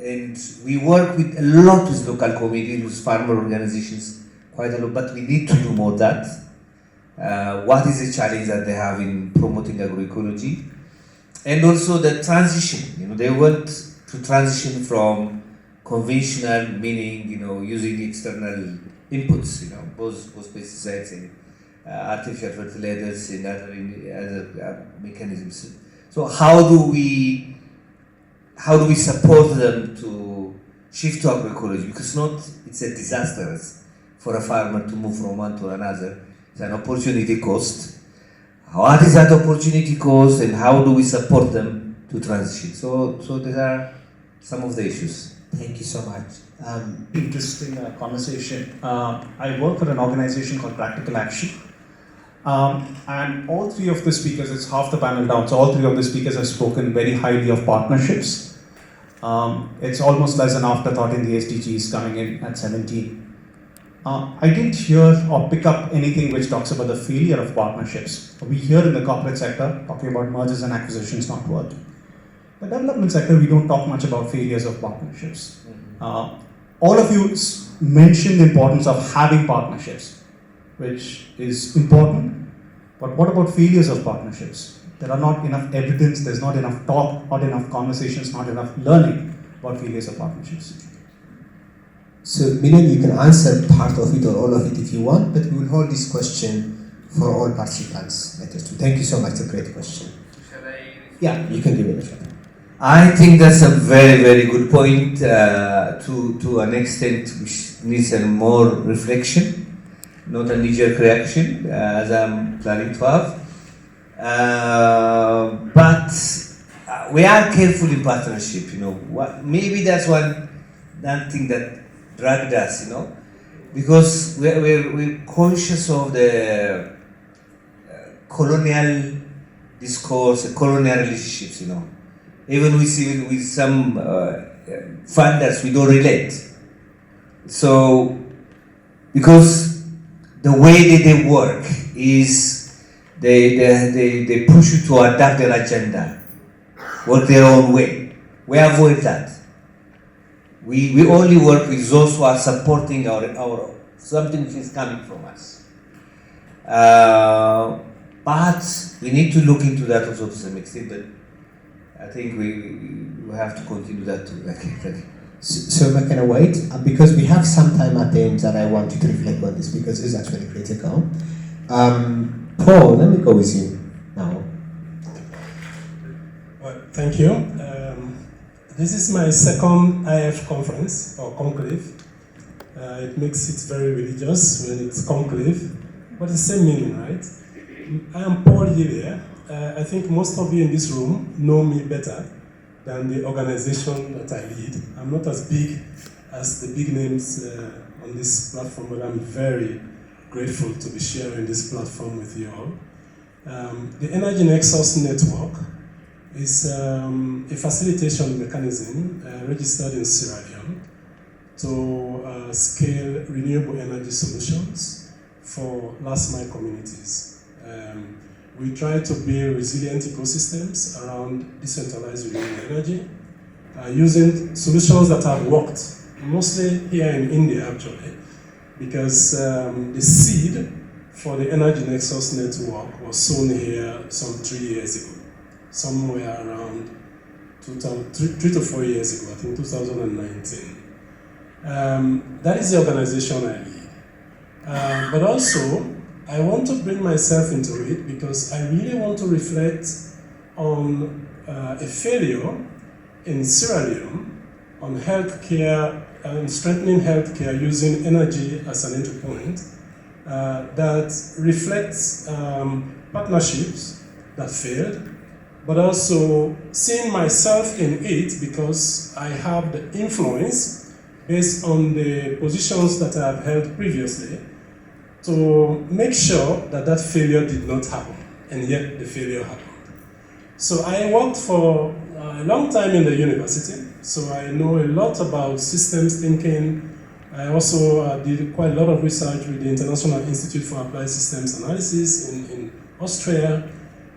and we work with a lot with local communities, with farmer organizations, quite a lot, but we need to do more of that. What is the challenge that they have in promoting agroecology? And also the transition, they want to transition from conventional, meaning, using external inputs, both pesticides and artificial fertilizers and other mechanisms. So how do we support them to shift to agroecology? Because it's a disaster for a farmer to move from one to another. It's an opportunity cost. What is that opportunity cost, and how do we support them to transition? So these are some of the issues. Thank you so much. Interesting conversation. I work for an organization called Practical Action. And all three of the speakers, it's half the panel down, so all three of the speakers have spoken very highly of partnerships. It's almost as an afterthought in the SDGs coming in at 17. I didn't hear or pick up anything which talks about the failure of partnerships. We hear in the corporate sector talking about mergers and acquisitions not working. The development sector, we don't talk much about failures of partnerships. All of you mentioned the importance of having partnerships, which is important, but what about failures of partnerships? There are not enough evidence, there's not enough talk, not enough conversations, not enough learning about failures of partnerships. So, Milan, you can answer part of it or all of it if you want, but we will hold this question for all participants later too. Thank you so much, it's a great question. Yeah, you can give it a try. I think that's a very, very good point to an extent which needs a more reflection, not a knee-jerk reaction, as I'm planning to have. But we are careful in partnership, maybe that's one thing that dragged us, because we're conscious of the colonial discourse, colonial relationships, Even with some funders, we don't relate. So, because the way that they work is they push you to adapt their agenda, work their own way. We avoid that. We only work with those who are supporting our something which is coming from us. But we need to look into that also to some extent. But I think we have to continue that too. So can I wait? Because we have some time at the end that I want you to reflect on this because it's actually critical. Paul, let me go with you now. Well, thank you. This is my second IF conference, or conclave. It makes it very religious when it's conclave, but the same meaning, right? I am Paul Hillier. I think most of you in this room know me better than the organization that I lead. I'm not as big as the big names on this platform, but I'm very grateful to be sharing this platform with you all. The Energy Nexus Network is a facilitation mechanism registered in Sierra Leone to scale renewable energy solutions for last mile communities. We try to build resilient ecosystems around decentralized renewable energy using solutions that have worked, mostly here in India actually, because the seed for the Energy Nexus network was sown here some 3 years ago, somewhere around 3 to 4 years ago, I think 2019. That is the organization I lead. But also, I want to bring myself into it because I really want to reflect on a failure in Sierra Leone on healthcare and strengthening healthcare using energy as an entry point that reflects partnerships that failed, but also seeing myself in it because I have the influence based on the positions that I have held previously to make sure that that failure did not happen, and yet the failure happened. So I worked for a long time in the university, so I know a lot about systems thinking. I also did quite a lot of research with the International Institute for Applied Systems Analysis in Austria.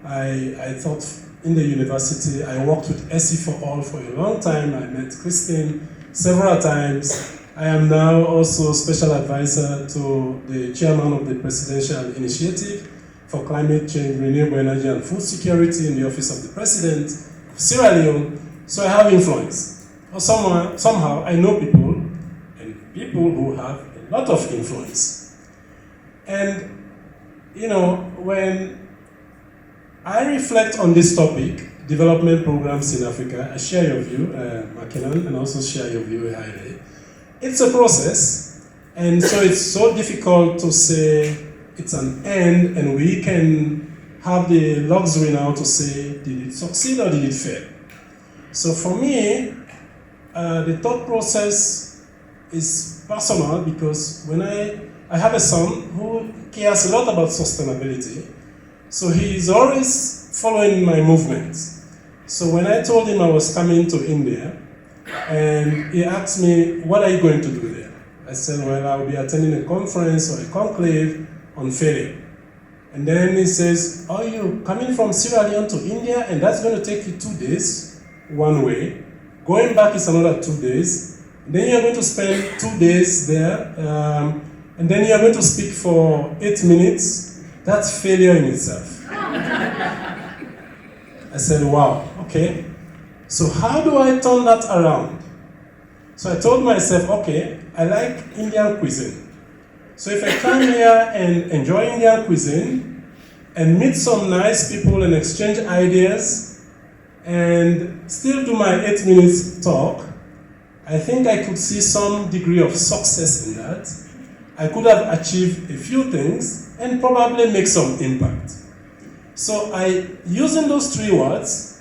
I thought in the university. I worked with SE for All for a long time. I met Christine several times. I am now also special advisor to the chairman of the Presidential Initiative for Climate Change, Renewable Energy and Food Security in the Office of the President of Sierra Leone. So I have influence. Or somehow I know people, and people who have a lot of influence. And, you know, when I reflect on this topic, development programs in Africa, I share your view, Makinan, and also share your view, Haile. It's a process, and so it's so difficult to say it's an end, and we can have the luxury now to say, did it succeed or did it fail? So for me, the thought process is personal because when I have a son who cares a lot about sustainability, so he is always following my movements. So when I told him I was coming to India, and he asked me, what are you going to do there? I said, well, I'll be attending a conference or a conclave on failure. And then he says, oh, you're coming from Sierra Leone to India, and that's going to take you 2 days, one way. Going back is another 2 days. Then you're going to spend 2 days there, and then you're going to speak for 8 minutes. That's failure in itself. I said, wow, okay. So how do I turn that around? So I told myself, okay, I like Indian cuisine. So if I come here and enjoy Indian cuisine and meet some nice people and exchange ideas and still do my 8 minutes talk, I think I could see some degree of success in that. I could have achieved a few things and probably make some impact. So using those 3 words,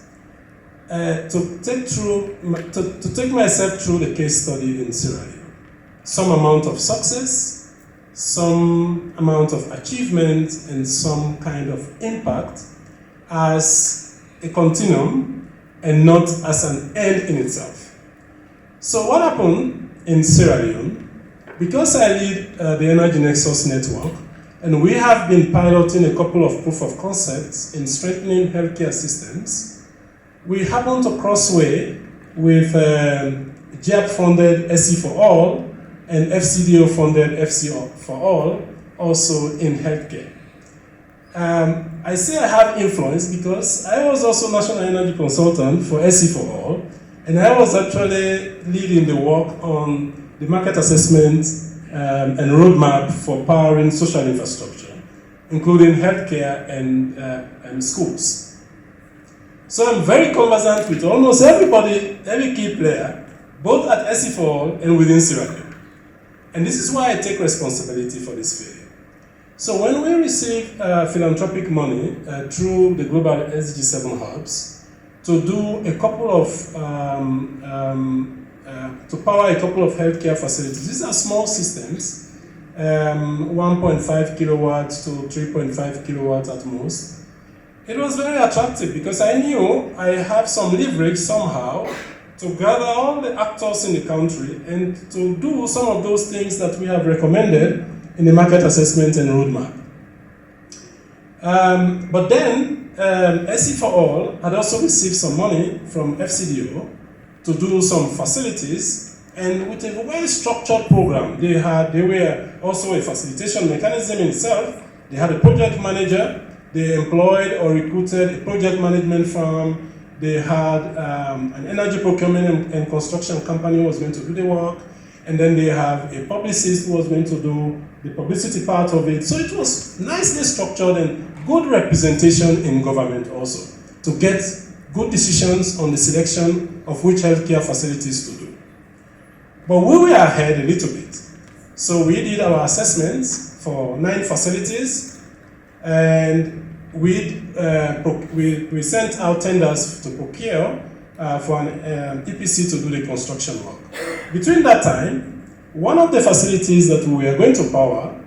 to take myself through the case study in Sierra Leone. Some amount of success, some amount of achievement, and some kind of impact as a continuum and not as an end in itself. So what happened in Sierra Leone, because I lead the Energy Nexus network, and we have been piloting a couple of proof of concepts in strengthening healthcare systems, we happened to crossway with GIAP-funded SE for All and FCDO-funded FC for All, also in healthcare. I say I have influence because I was also National Energy Consultant for SE for All, and I was actually leading the work on the market assessment and roadmap for powering social infrastructure, including healthcare and schools. So I'm very conversant with almost everybody, every key player, both at SE4 and within Sierra Leone. And this is why I take responsibility for this failure. So when we receive philanthropic money through the global SG7 hubs to do a couple of, to power a couple of healthcare facilities, these are small systems, 1.5 kilowatts to 3.5 kilowatts at most. It was very attractive because I knew I have some leverage somehow to gather all the actors in the country and to do some of those things that we have recommended in the market assessment and roadmap. But then, SE for All had also received some money from FCDO to do some facilities, and with a very structured program. They were also a facilitation mechanism in itself. They had a project manager. They employed or recruited a project management firm. They had an energy procurement and construction company who was going to do the work. And then they have a publicist who was going to do the publicity part of it. So it was nicely structured and good representation in government also to get good decisions on the selection of which healthcare facilities to do. But we were ahead a little bit. So we did our assessments for 9 facilities, and we sent out tenders to procure for an EPC to do the construction work. Between that time, one of the facilities that we were going to power,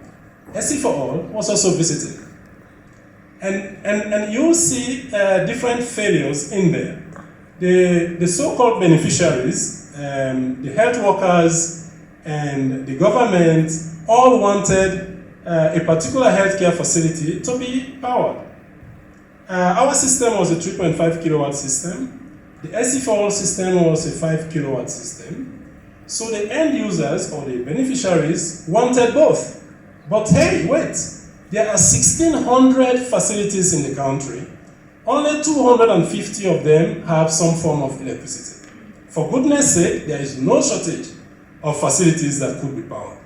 SE for All, was also visited. And you see different failures in there. The so-called beneficiaries, the health workers and the government all wanted a particular healthcare facility to be powered. Our system was a 3.5 kilowatt system. The SC4 system was a 5 kilowatt system. So the end users or the beneficiaries wanted both. But hey, wait, there are 1,600 facilities in the country. Only 250 of them have some form of electricity. For goodness sake, there is no shortage of facilities that could be powered.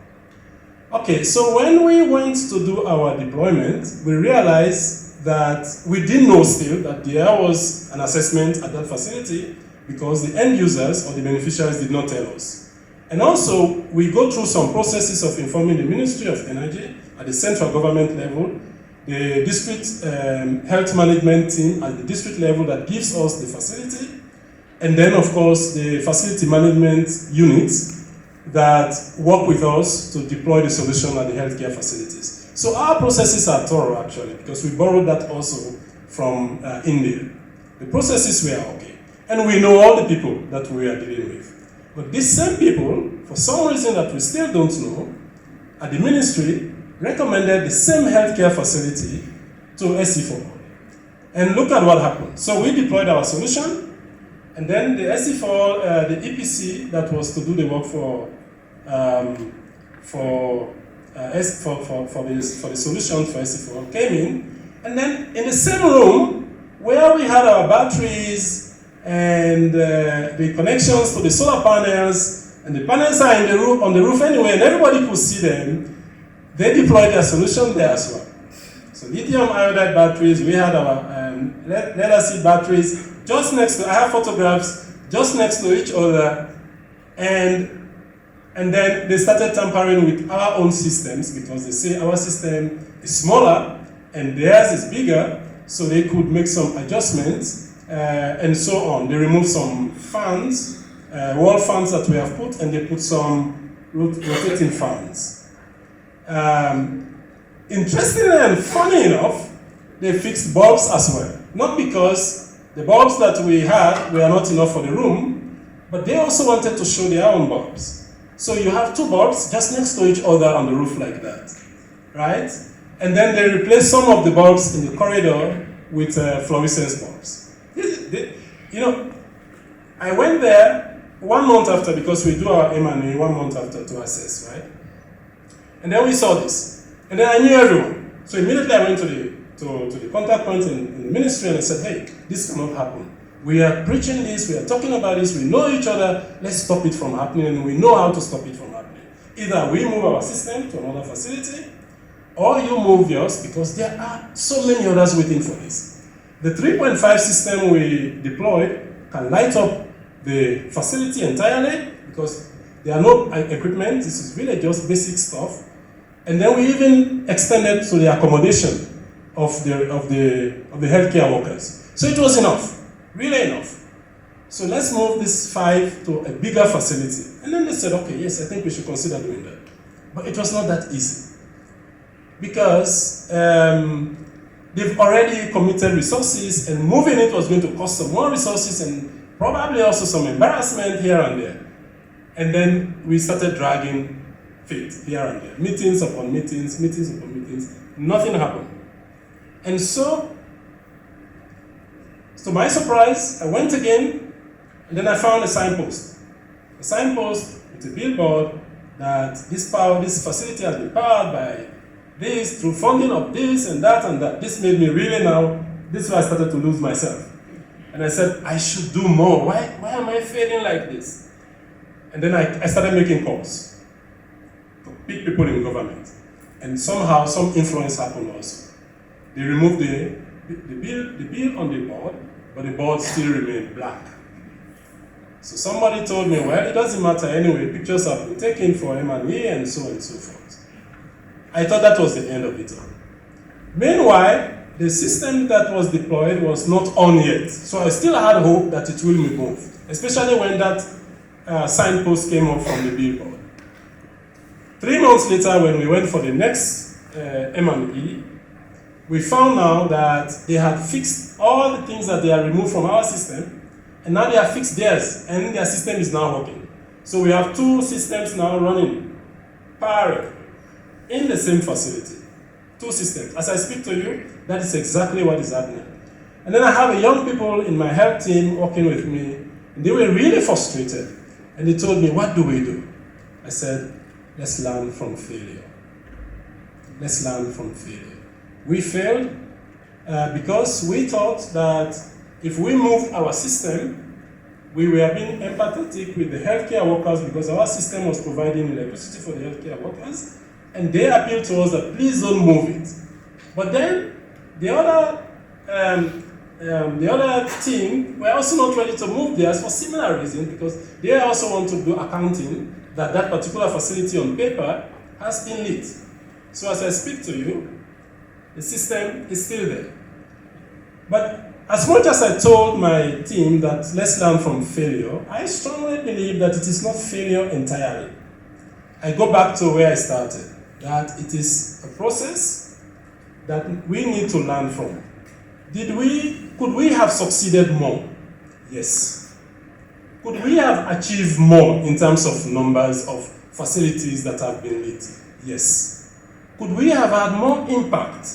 Okay, so when we went to do our deployment, we realized that we didn't know still that there was an assessment at that facility because the end users or the beneficiaries did not tell us. And also, we go through some processes of informing the Ministry of Energy at the central government level, the district health management team at the district level that gives us the facility, and then, of course, the facility management units that work with us to deploy the solution at the healthcare facilities. So our processes are thorough, actually, because we borrowed that also from India. The processes were okay. And we know all the people that we are dealing with. But these same people, for some reason that we still don't know, at the ministry, recommended the same healthcare facility to SC4. And look at what happened. So we deployed our solution, and then the SC4, the EPC that was to do the work for the solution for SC4 came in, and then in the same room where we had our batteries and the connections to the solar panels, and the panels are in the roof, on the roof anyway, and everybody could see them, they deployed their solution there as well. So lithium iodide batteries, we had our lead-acid batteries just next to, I have photographs just next to each other, and then they started tampering with our own systems because they say our system is smaller and theirs is bigger, so they could make some adjustments and so on. They removed some fans, wall fans that we have put, and they put some rotating fans. Interestingly and funny enough, they fixed bulbs as well. Not because the bulbs that we had were not enough for the room, but they also wanted to show their own bulbs. So you have two bulbs just next to each other on the roof like that, right? And then they replaced some of the bulbs in the corridor with fluorescence bulbs. You know, I went there 1 month after, because we do our M&A 1 month after to assess, right? And then we saw this. And then I knew everyone. So immediately I went to the contact point in the ministry and I said, hey, this cannot happen. We are preaching this, we are talking about this, we know each other, let's stop it from happening, and we know how to stop it from happening. Either we move our system to another facility, or you move yours, because there are so many others waiting for this. The 3.5 system we deployed can light up the facility entirely, because there are no equipment, this is really just basic stuff. And then we even extended to the accommodation of the healthcare workers. So it was enough. Really enough. So let's move this 5 to a bigger facility. And then they said, okay, yes, I think we should consider doing that. But it was not that easy. Because they've already committed resources, and moving it was going to cost some more resources and probably also some embarrassment here and there. And then we started dragging feet here and there. Meetings upon meetings, meetings upon meetings. Nothing happened. And so, to my surprise, I went again, and then I found a signpost. A signpost with a billboard that this facility has been powered by this, through funding of this and that and that. This made me really now, this is where I started to lose myself. And I said, I should do more. Why am I failing like this? And then I started making calls to big people in government. And somehow, some influence happened also. They removed the bill on the board, but the board still remained black. So somebody told me, well, it doesn't matter anyway, pictures have been taken for M&E and so on and so forth. I thought that was the end of it all. Meanwhile, the system that was deployed was not on yet. So I still had hope that it will be moved, especially when that signpost came up from the billboard. 3 months later, when we went for the next M&E, we found now that they had fixed all the things that they had removed from our system, and now they have fixed theirs, and their system is now working. So we have 2 systems now running parallel in the same facility. 2 systems. As I speak to you, that is exactly what is happening. And then I have a young people in my health team working with me, and they were really frustrated. And they told me, what do we do? I said, let's learn from failure. Let's learn from failure. We failed because we thought that if we moved our system, we were being empathetic with the healthcare workers because our system was providing electricity for the healthcare workers, and they appealed to us that please don't move it. But then the other team were also not ready to move theirs for similar reasons because they also want to do accounting that that particular facility on paper has been lit. So as I speak to you, the system is still there. But as much as I told my team that let's learn from failure, I strongly believe that it is not failure entirely. I go back to where I started, that it is a process that we need to learn from. Could we have succeeded more? Yes. Could we have achieved more in terms of numbers of facilities that have been lit? Yes. Could we have had more impact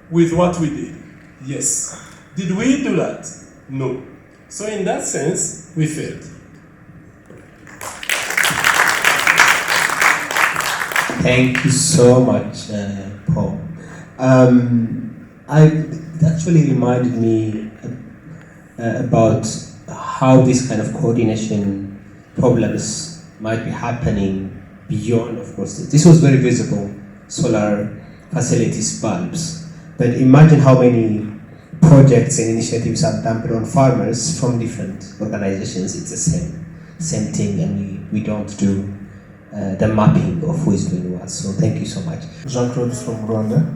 with what we did? Yes. Did we do that? No. So in that sense, we failed. Thank you so much, Paul. It actually reminded me about how this kind of coordination problems might be happening beyond, of course. This was very visible, solar facilities, bulbs. But imagine how many projects and initiatives are dumped on farmers from different organizations. It's the same thing, and we don't do the mapping of who is doing what. So thank you so much. Jean-Claude from Rwanda.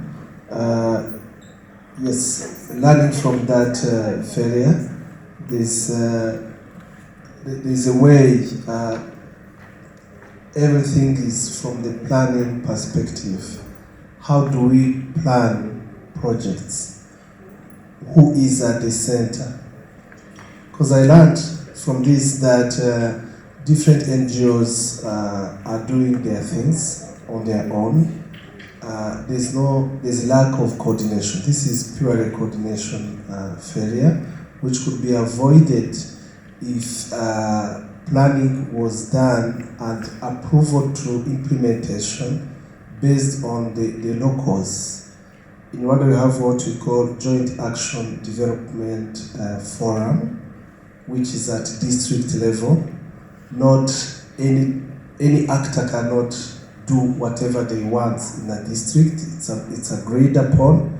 Yes, learning from that failure, there's a way everything is from the planning perspective. How do we plan projects? Who is at the center? Because I learned from this that different NGOs are doing their things on their own. There's lack of coordination. This is purely coordination failure, which could be avoided if planning was done and approval to implementation based on the locals. In Rwanda, we have what we call Joint Action Development Forum, which is at district level. Not any actor cannot do whatever they want in a district. It's agreed upon,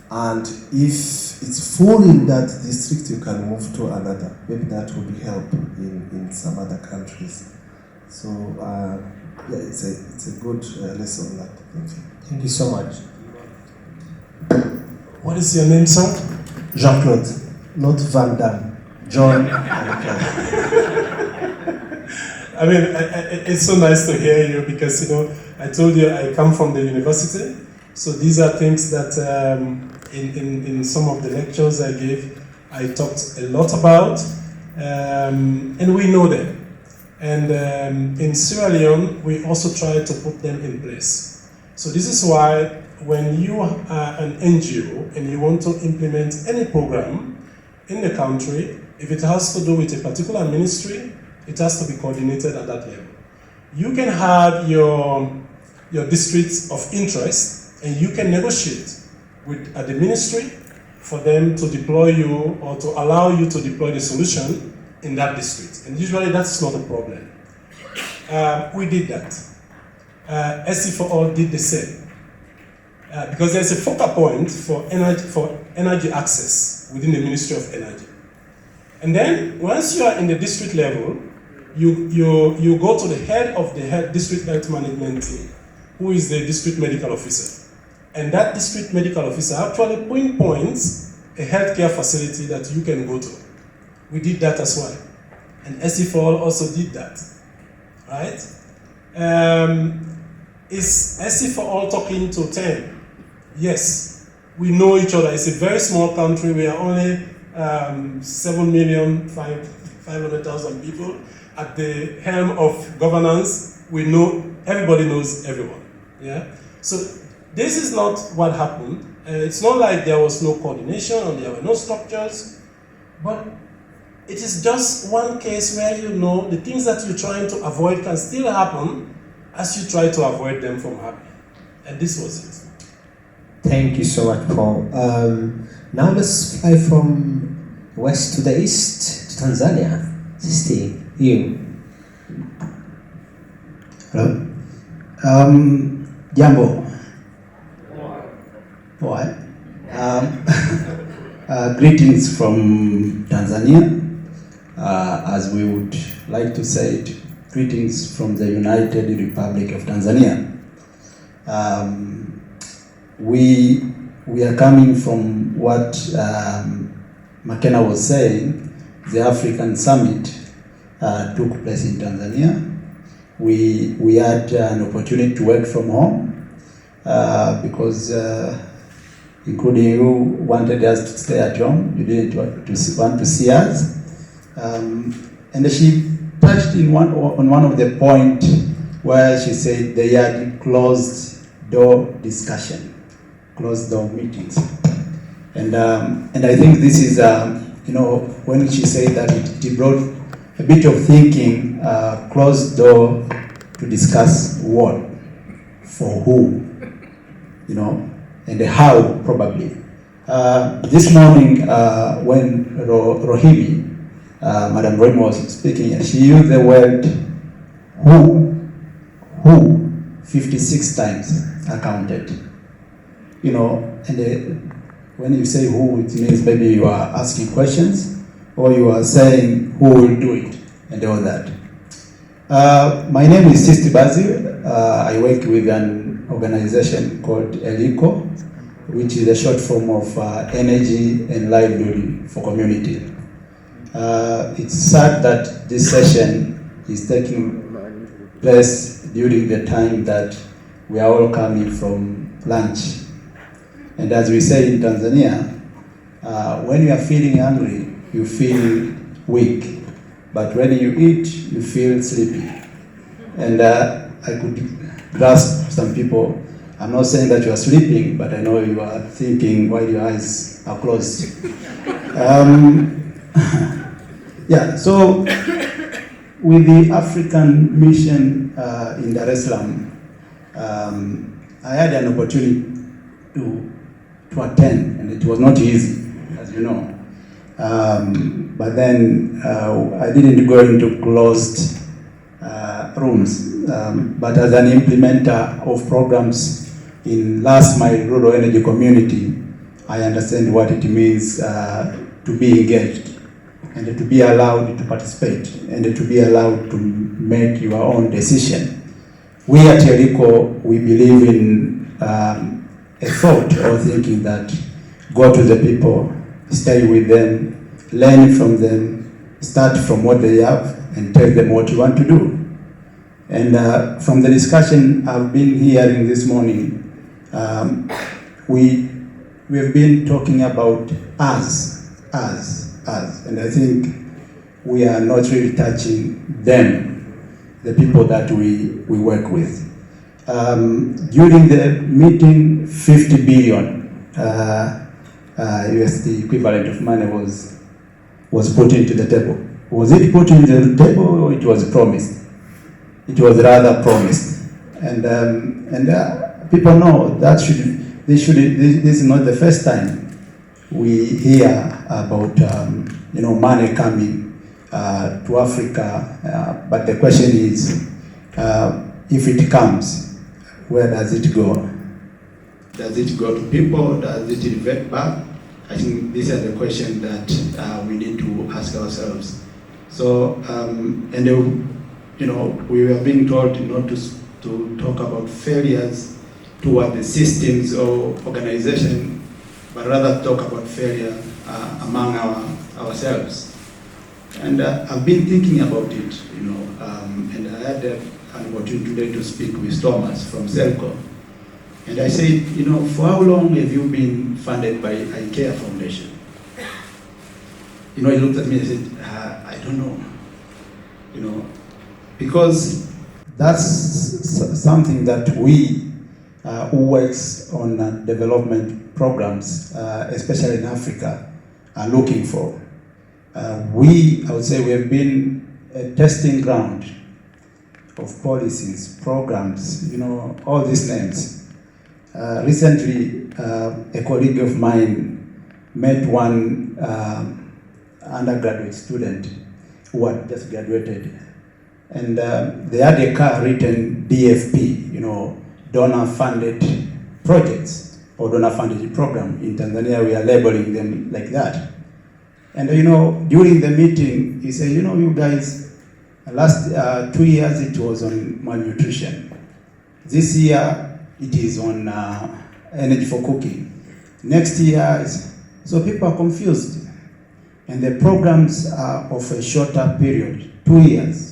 and if it's full in that district, you can move to another. Maybe that will be help in some other countries. So yeah, it's a good lesson. That thank you. Thank you so much. What is your name, sir? Jean-Claude, not Van Damme. John. I mean, it's so nice to hear you because, I told you I come from the university. So these are things that in some of the lectures I gave, I talked a lot about, and we know them. And in Sierra Leone, we also try to put them in place. So this is why when you are an NGO and you want to implement any program in the country, if it has to do with a particular ministry, it has to be coordinated at that level. You can have your districts of interest, and you can negotiate at the ministry for them to deploy you or to allow you to deploy the solution in that district. And usually that's not a problem. We did that. SC for All did the same. Because there's a focal point for energy access within the Ministry of Energy. And then once you are in the district level, you go to the head of the district health management team, who is the district medical officer. And that district medical officer actually pinpoints a healthcare facility that you can go to. We did that as well. And SC for All also did that, right? Is SC for All talking to 10? Yes, we know each other. It's a very small country. We are only 7,500,000 people. At the helm of governance, we know everybody knows everyone. Yeah. So this is not what happened. It's not like there was no coordination or there were no structures, but it is just one case where you know the things that you're trying to avoid can still happen as you try to avoid them from happening. And this was it. Thank you so much, Paul. Now let's fly from west to the east to Tanzania. Sisti, you. Hello. Jambo. What? Greetings from Tanzania. As we would like to say it, greetings from the United Republic of Tanzania. We are coming from what McKenna was saying. The African Summit took place in Tanzania. We had an opportunity to work from home because including you wanted us to stay at home. You didn't want to see us. And she touched on one of the points where she said they had closed door discussion, closed door meetings. And I think this is, when she said that it brought a bit of thinking, closed door to discuss what, for who, and the how, probably. This morning, when Rohini, Madam Remo was speaking, she used the word who 56 times, I counted. And when you say who, it means maybe you are asking questions, or you are saying who will do it, and all that. My name is Sisti Bazil. I work with an organization called ELICO, which is a short form of Energy and Livelihood for Community. It's sad that this session is taking place during the time that we are all coming from lunch. And as we say in Tanzania, when you are feeling hungry, you feel weak. But when you eat, you feel sleepy. And I could grasp some people. I'm not saying that you are sleeping, but I know you are thinking while your eyes are closed. So with the African mission in Dar es Salaam, I had an opportunity to attend, and it was not easy, as you know. But then I didn't go into closed rooms, but as an implementer of programs in last mile rural energy community, I understand what it means to be engaged and to be allowed to participate and to be allowed to make your own decision. We at ELICO, we believe in a thought or thinking that go to the people, stay with them, learn from them, start from what they have, and tell them what you want to do. And from the discussion I've been hearing this morning, we have been talking about us, and I think we are not really touching them, the people that we work with. During the meeting, 50 billion USD equivalent of money was put into the table. Was it put into the table or it was promised? It was rather promised. And people know that this is not the first time we hear about money coming to Africa, but the question is, if it comes, where does it go? Does it go to people? Does it revert back? I think these are the questions that we need to ask ourselves. So, we were being told not to talk about failures toward the systems or organization, but rather talk about failure among ourselves. And I've been thinking about it, and I had an opportunity today to speak with Thomas from Celco. And I said, for how long have you been funded by IKEA Foundation? He looked at me and said, I don't know. Because that's something that we who works on development programs, especially in Africa, are looking for. I would say we have been a testing ground of policies, programs, all these names. Recently, a colleague of mine met one undergraduate student who had just graduated, and they had a card written DFP, donor-funded projects or donor-funded program. In Tanzania, we are labeling them like that. And during the meeting, he said, you guys, last 2 years it was on malnutrition. This year it is on energy for cooking. Next year is, so people are confused. And the programs are of a shorter period, 2 years.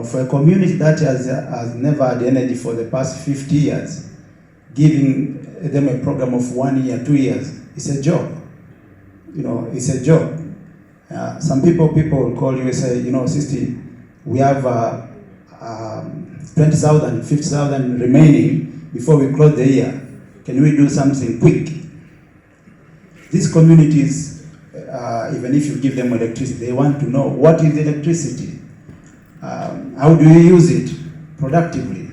For a community that has never had energy for the past 50 years, giving them a program of 1 year, 2 years, it's a job. It's a job. Some people will call you and say, Sisti, we have 20,000, 50,000 remaining before we close the year. Can we do something quick? These communities, even if you give them electricity, they want to know what is electricity. How do you use it productively?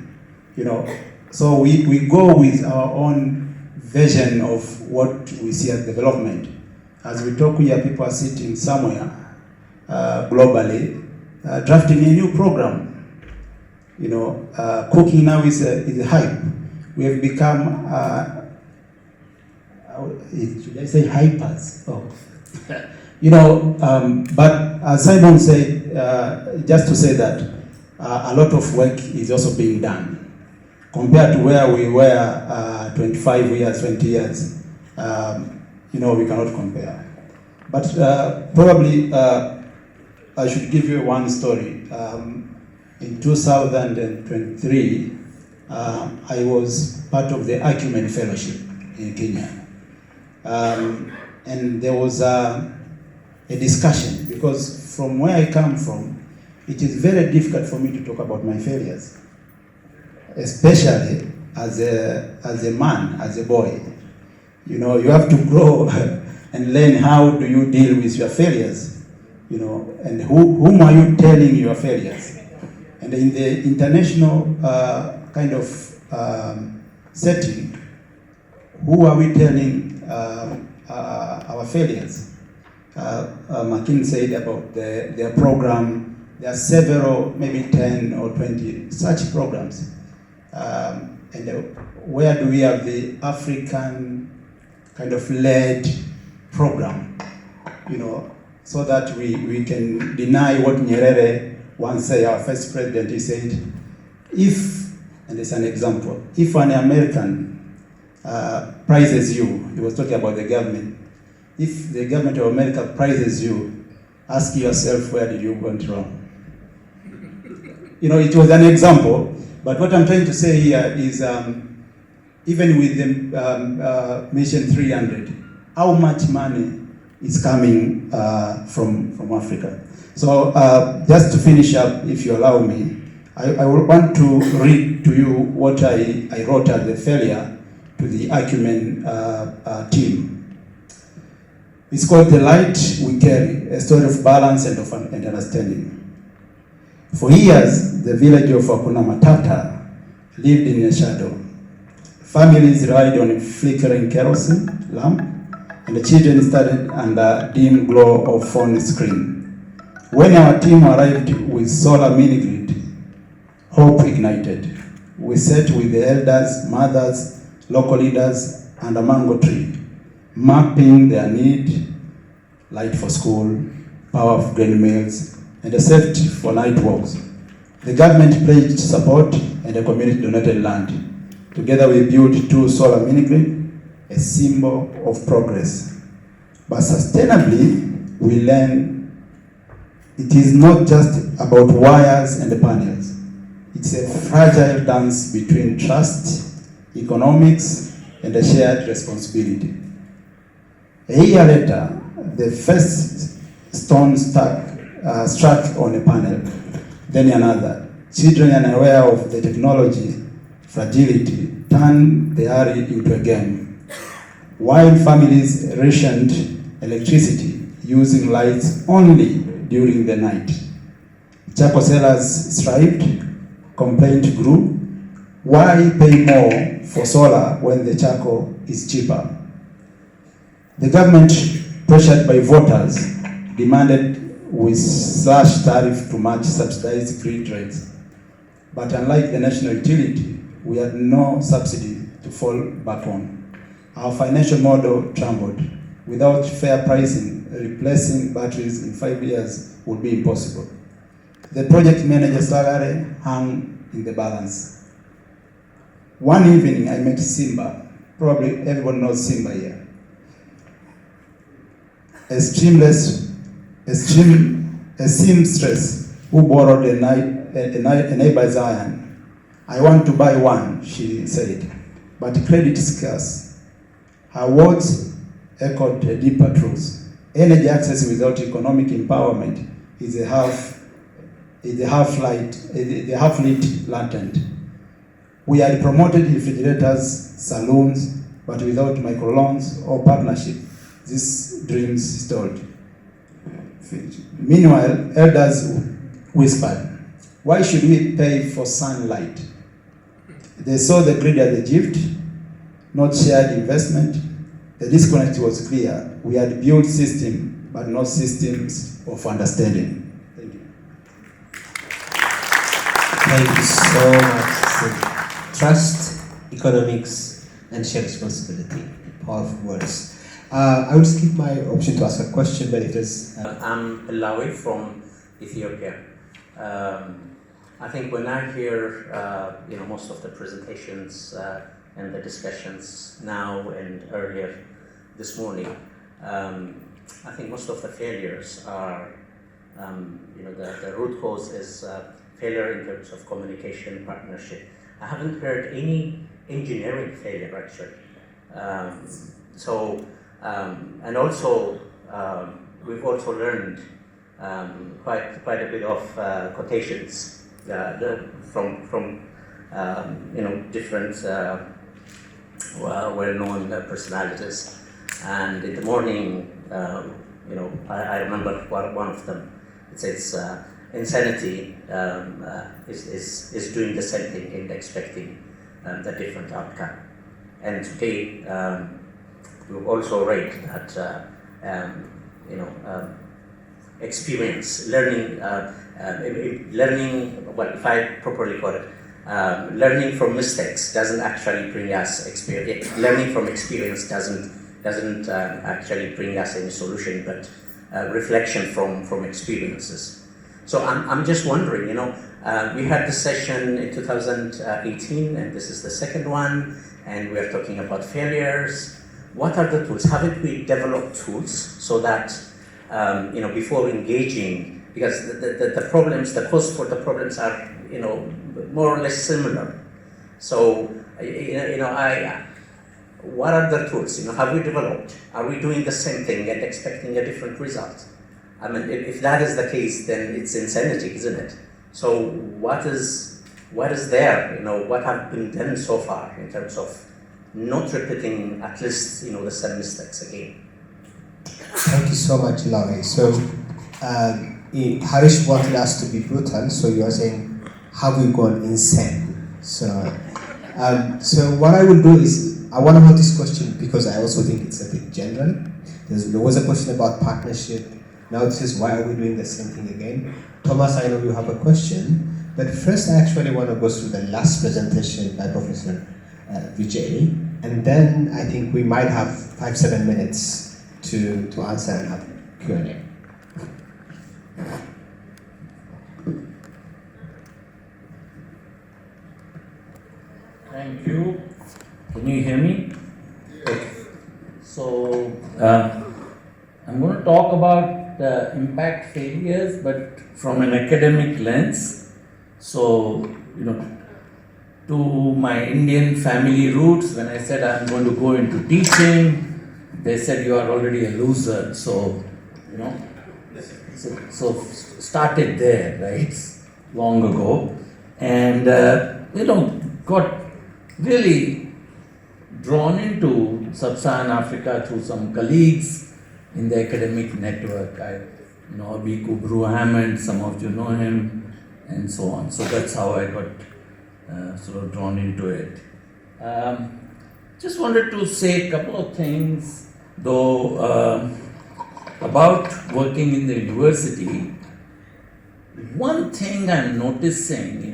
So we go with our own vision of what we see as development. As we talk here, people are sitting somewhere globally, drafting a new program. Cooking now is a hype. We have become, should I say hypers? Oh. But as Simon said, just to say that a lot of work is also being done. Compared to where we were 25 years, 20 years, we cannot compare. But probably I should give you one story. In 2023, I was part of the Acumen Fellowship in Kenya. And there was a discussion, because from where I come from, it is very difficult for me to talk about my failures, especially as a man, as a boy. You have to grow and learn how do you deal with your failures, and whom are you telling your failures? And in the international kind of setting, who are we telling our failures? Makin said about their program. There are several, maybe 10 or 20 such programs. And where do we have the African kind of led program, so that we can deny what Nyerere once said, our first president, he said, and it's an example, if an American prizes you, he was talking about the government, if the government of America prizes you, ask yourself, where did you go wrong? It was an example, but what I'm trying to say here is, even with the Mission 300, how much money is coming from Africa? So just to finish up, if you allow me, I want to read to you what I wrote at the failure to the Acumen team. It's called The Light We Carry, a story of balance and understanding. For years, the village of Hakuna Matata lived in a shadow. Families relied on a flickering kerosene lamp, and the children studied under dim glow of phone screen. When our team arrived with solar mini-grid, hope ignited. We sat with the elders, mothers, local leaders, and a mango tree, mapping their need, light for school, power for grain mills, and a safety for night walks. The government pledged support and the community donated land. Together we built 2 solar mini-grid, a symbol of progress. But sustainably, we learn it is not just about wires and panels. It's a fragile dance between trust, economics, and a shared responsibility. A year later, the first stone struck on a panel, then another. Children are unaware of the technology, fragility, turn the RE into a game. While families rationed electricity using lights only during the night, charcoal sellers thrived, complaint grew. Why pay more for solar when the charcoal is cheaper? The government, pressured by voters, demanded we slash tariff to match subsidized grid rates. But unlike the national utility, we had no subsidy to fall back on. Our financial model trembled. Without fair pricing, replacing batteries in 5 years would be impossible. The project manager's salary hung in the balance. One evening I met Simba. Probably everyone knows Simba here. A seamstress who borrowed a neighbor's iron. I want to buy one, she said, but credit is scarce. Her words echoed a deeper truth. Energy access without economic empowerment is a half-lit lantern. We had promoted refrigerators, saloons, but without microloans or partnership, these dreams stalled. Meanwhile, elders whispered, why should we pay for sunlight? They saw the grid as a gift, not shared investment. The disconnect was clear. We had built systems, but not systems of understanding. Thank you. Thank you so much. Trust, economics, and shared responsibility. Powerful words. I would skip my option to ask a question, but it is. I'm Lawi from Ethiopia. I think when I hear most of the presentations and the discussions now and earlier this morning, I think most of the failures are, the root cause is failure in terms of communication, partnership. I haven't heard any engineering failure actually. And also we've also learned quite a bit of quotations from different well-known personalities. And in the morning, I remember one of them. It says, insanity is doing the same thing and expecting a different outcome. And today, we've also read that experience, learning. Well, if I properly call it, learning from mistakes doesn't actually bring us experience. Learning from experience doesn't actually bring us any solution, but reflection from experiences. So I'm just wondering, we had this session in 2018, and this is the second one, and we're talking about failures. What are the tools? Haven't we developed tools so that, before engaging, because the problems, the cause for the problems are, more or less similar. So, what are the tools? Have we developed? Are we doing the same thing and expecting a different result? I mean, if that is the case, then it's insanity, isn't it? So what is there? What have been done so far in terms of not repeating at least the same mistakes again? Thank you so much, Lavi. So Harish wanted us to be brutal. So you are saying, have we gone insane? So what I will do is I want to hold this question because I also think it's a bit general. There was a question about partnership. Now this is why are we doing the same thing again? Thomas, I know you have a question, but first I actually want to go through the last presentation by Professor Vijay, and then I think we might have 5-7 minutes to answer and have Q&A. Thank you. Can you hear me? Okay. So I'm going to talk about the impact failures, but from an academic lens. So, to my Indian family roots, when I said I'm going to go into teaching, they said you are already a loser. So, so started there, right? Long ago. And, got really drawn into Sub-Saharan Africa through some colleagues in the academic network. I know Abiku Brew-Hammond, some of you know him, and so on. So that's how I got sort of drawn into it. Just wanted to say a couple of things, though, about working in the university. One thing I'm noticing,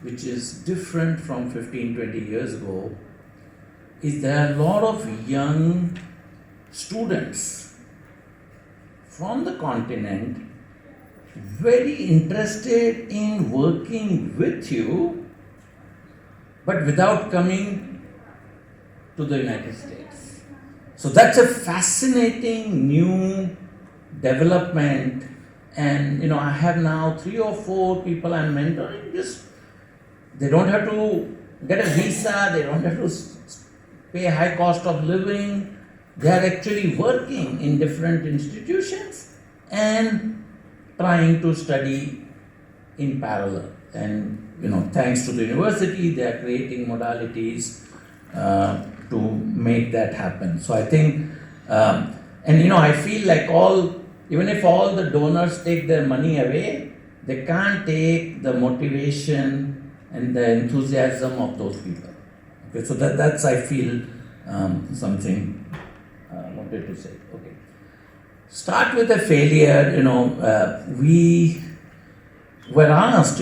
which is different from 15, 20 years ago, is there are a lot of young students from the continent very interested in working with you, but without coming to the United States. So that's a fascinating new development. And I have now 3 or 4 people I'm mentoring. They don't have to get a visa, they don't have to pay a high cost of living. They are actually working in different institutions and trying to study in parallel. And thanks to the university, they are creating modalities to make that happen. So I think, I feel like even if all the donors take their money away, they can't take the motivation and the enthusiasm of those people. Okay, so that's I feel something I wanted to say. Okay, start with a failure. We were asked,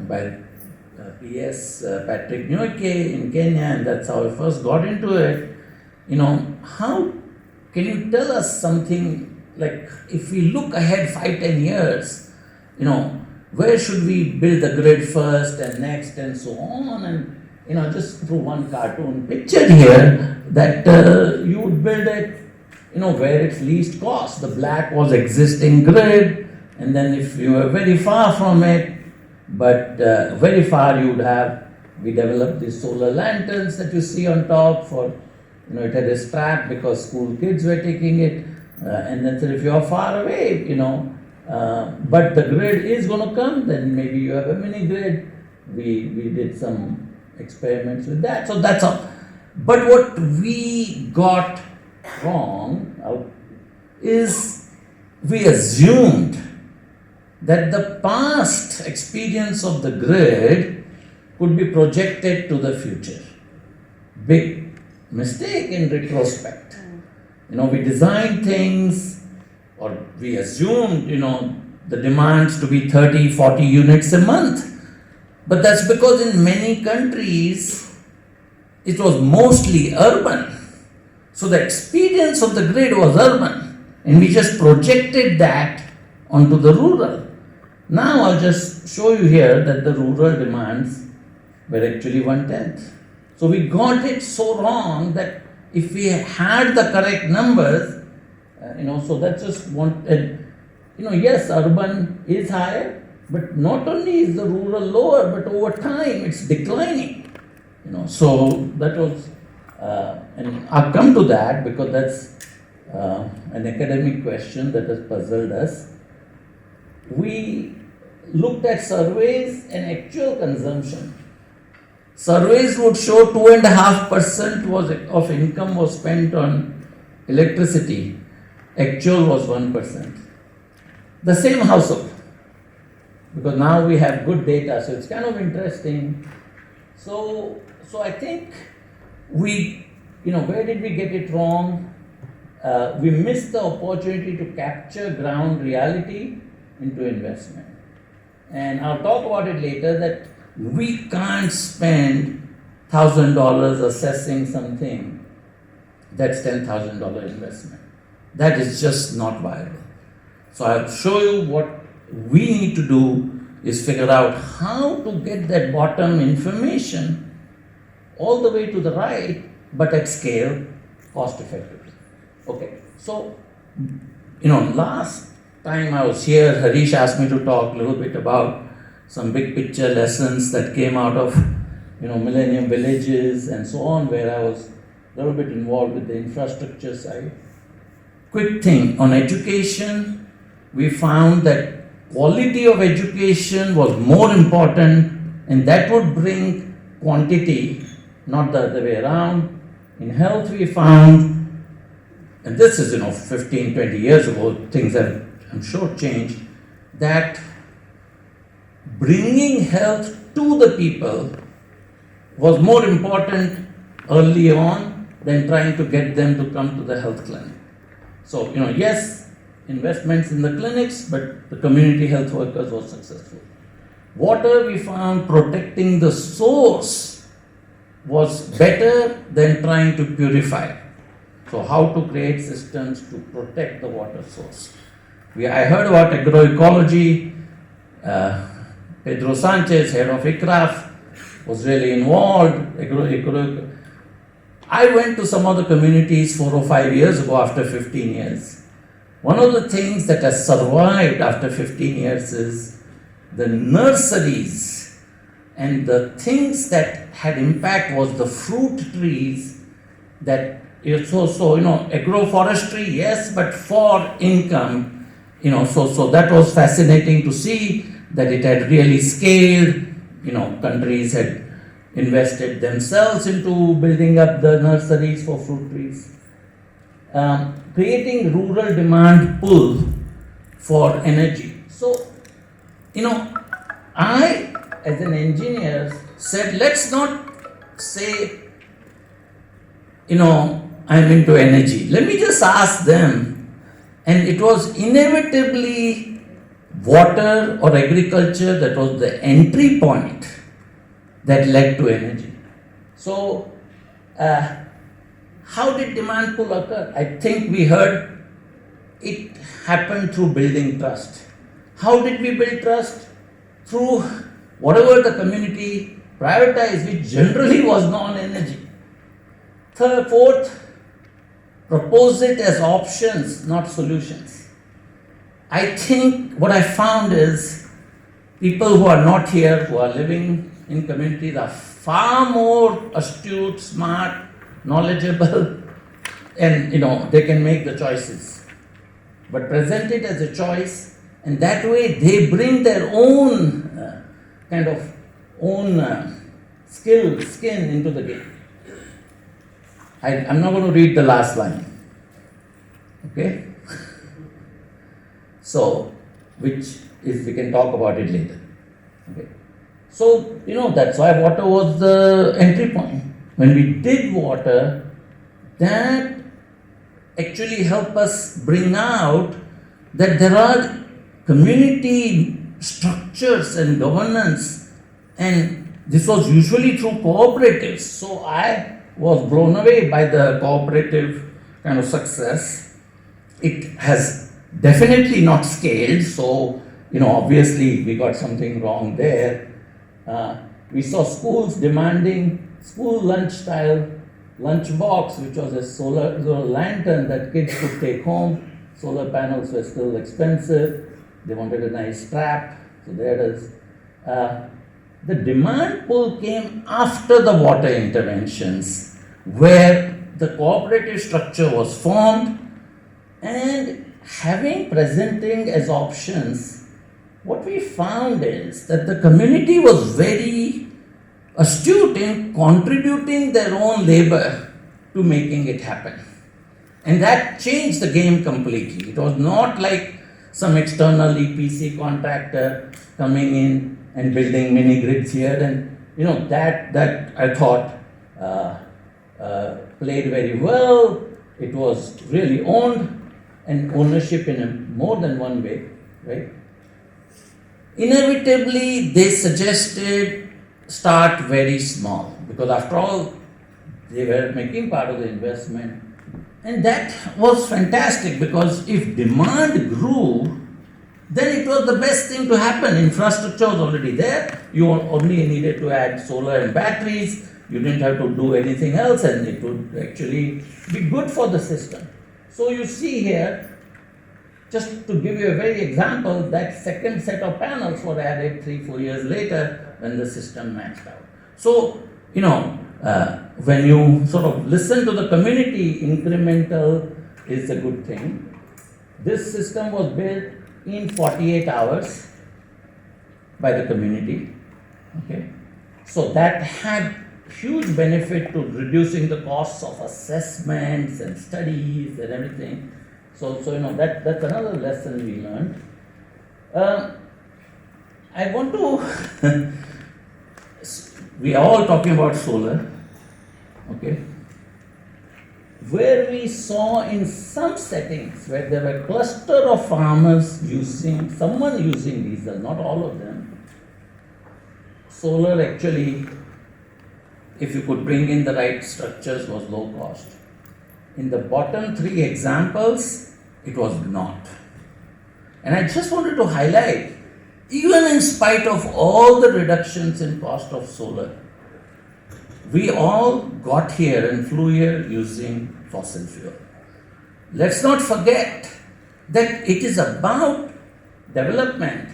by PS Patrick Nyoike in Kenya, and that's how I first got into it. How can you tell us something? Like, if we look ahead 5-10 years, where should we build the grid first and next and so on? And, just through one cartoon picture here, that you would build it, where it's least cost. The black was existing grid, and then if you were very far from it, but very far, we developed these solar lanterns that you see on top for, it had a strap because school kids were taking it. And then if you are far away, but the grid is going to come, then maybe you have a mini grid. We did some experiments with that. So that's all. But what we got wrong is we assumed that the past experience of the grid could be projected to the future. Big mistake in retrospect. We designed things, or we assumed, the demands to be 30, 40 units a month. But that's because in many countries, it was mostly urban. So the experience of the grid was urban, and we just projected that onto the rural. Now I'll just show you here that the rural demands were actually 1/10. So we got it so wrong that if we had the correct numbers, so that's just one, yes, urban is higher, but not only is the rural lower, but over time it's declining. So that was, and I'll come to that because that's an academic question that has puzzled us. We looked at surveys and actual consumption. Surveys would show 2.5% of income was spent on electricity. Actual was 1%. The same household. Because now we have good data, so it's kind of interesting. So I think where did we get it wrong? We missed the opportunity to capture ground reality into investment. And I'll talk about it later that we can't spend $1,000 assessing something that's $10,000 investment. That is just not viable. So I'll show you what we need to do is figure out how to get that bottom information all the way to the right, but at scale, cost effectively. Okay, so, last time I was here, Harish asked me to talk a little bit about some big picture lessons that came out of, Millennium Villages and so on, where I was a little bit involved with the infrastructure side. Quick thing, on education, we found that quality of education was more important, and that would bring quantity not the other way around. In health, we found, and this is 15, 20 years ago, things have, I'm sure, changed, that bringing health to the people was more important early on than trying to get them to come to the health clinic. So, yes, investments in the clinics, but the community health workers were successful. Water, we found protecting the source was better than trying to purify. So how to create systems to protect the water source. I heard about agroecology. Pedro Sanchez, head of ICRAF, was really involved. I went to some of the communities 4 or 5 years ago after 15 years. One of the things that has survived after 15 years is the nurseries, and the things that had impact was the fruit trees that agroforestry, yes, but for income, so that was fascinating to see that it had really scaled. Countries had invested themselves into building up the nurseries for fruit trees. Creating rural demand pull for energy. So, I, as an engineer, said, let's not say, I'm into energy. Let me just ask them. And it was inevitably water or agriculture that was the entry point that led to energy. So, how did demand pull occur? I think we heard it happened through building trust. How did we build trust? Through whatever the community prioritized, which generally was non-energy. Fourth, propose it as options, not solutions. I think what I found is people who are not here, who are living in communities, are far more astute, smart, knowledgeable, and they can make the choices. But present it as a choice, and that way they bring their own skin into the game. I'm not going to read the last line. Okay? So, which is, we can talk about it later. Okay? So, that's why water was the entry point. When we did water, that actually helped us bring out that there are community structures and governance, and this was usually through cooperatives. So I was blown away by the cooperative kind of success. It has definitely not scaled, so obviously we got something wrong there. We saw schools demanding school lunch style lunch box, which was a solar lantern that kids could take home. Solar panels were still expensive. They wanted a nice strap, so there it is. The demand pull came after the water interventions, where the cooperative structure was formed, and presenting as options, what we found is that the community was very astute in contributing their own labor to making it happen. And that changed the game completely. It was not like some external EPC contractor coming in and building mini grids here, and that I thought played very well. It was really owned, and ownership in more than one way, right? Inevitably, they suggested start very small, because after all, they were making part of the investment. And that was fantastic, because if demand grew, then it was the best thing to happen. Infrastructure was already there. You only needed to add solar and batteries. You didn't have to do anything else, and it would actually be good for the system. So you see here, just to give you a very example, that second set of panels were added 3-4 years later when the system maxed out. So, when you sort of listen to the community, incremental is a good thing. This system was built in 48 hours by the community. Okay, so that had huge benefit to reducing the costs of assessments and studies and everything. So that's another lesson we learned. I want to, we are all talking about solar, okay? Where we saw in some settings where there were a cluster of farmers someone using diesel, not all of them. Solar actually, if you could bring in the right structures, was low cost. In the bottom 3 examples, it was not. And I just wanted to highlight, even in spite of all the reductions in cost of solar, we all got here and flew here using fossil fuel. Let's not forget that it is about development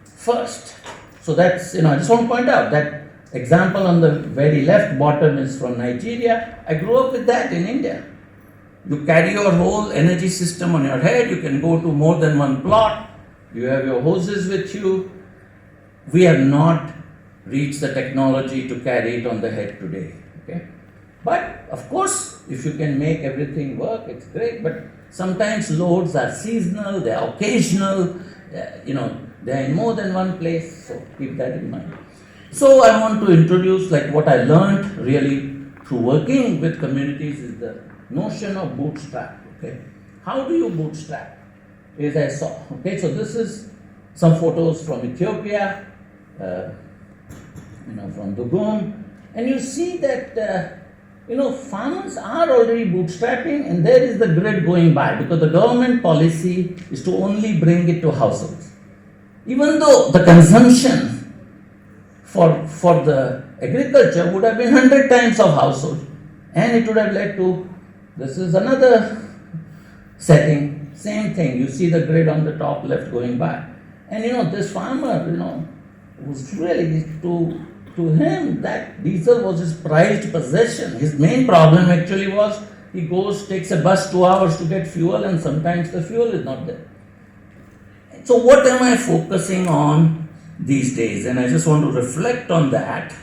first. So that's, I just want to point out that example on the very left bottom is from Nigeria. I grew up with that in India. You carry your whole energy system on your head, you can go to more than one plot, you have your hoses with you. We have not reached the technology to carry it on the head today. Okay? But of course, if you can make everything work, it's great. But sometimes loads are seasonal, they are occasional, they are in more than one place, so keep that in mind. So I want to introduce what I learned really through working with communities is the notion of bootstrap. Okay, how do you bootstrap? As I saw. Okay, so this is some photos from Ethiopia, from Dugum, and you see that farmers are already bootstrapping, and there is the grid going by because the government policy is to only bring it to households, even though the consumption for the agriculture would have been 100 times of household, and it would have led to, this is another setting, same thing, you see the grid on the top left going by, and this farmer, was really, to him, that diesel was his prized possession. His main problem actually was, he takes a bus 2 hours to get fuel, and sometimes the fuel is not there. So what am I focusing on these days? And I just want to reflect on that,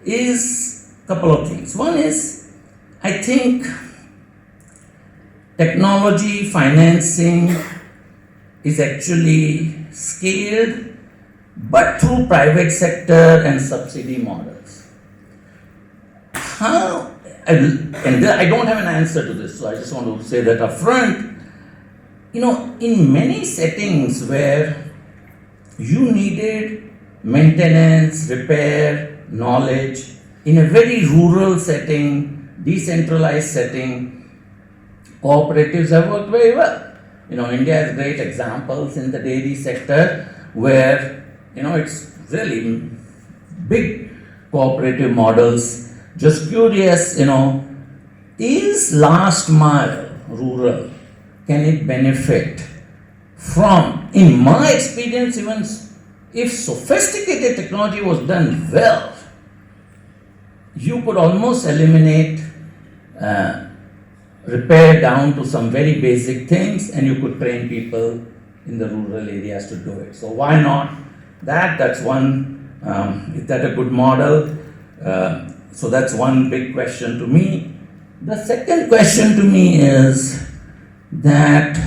is a couple of things. One is, I think technology financing is actually scaled, but through private sector and subsidy models. How, and I don't have an answer to this, so I just want to say that up front. In many settings where you needed maintenance, repair, knowledge, in a very rural setting, decentralized setting, cooperatives have worked very well. India has great examples in the dairy sector where, it's really big cooperative models. Just curious, is last mile rural, can it benefit from, in my experience, even if sophisticated technology was done well, you could almost eliminate repair down to some very basic things, and you could train people in the rural areas to do it. So why not that's one, is that a good model? So that's one big question to me. The second question to me is that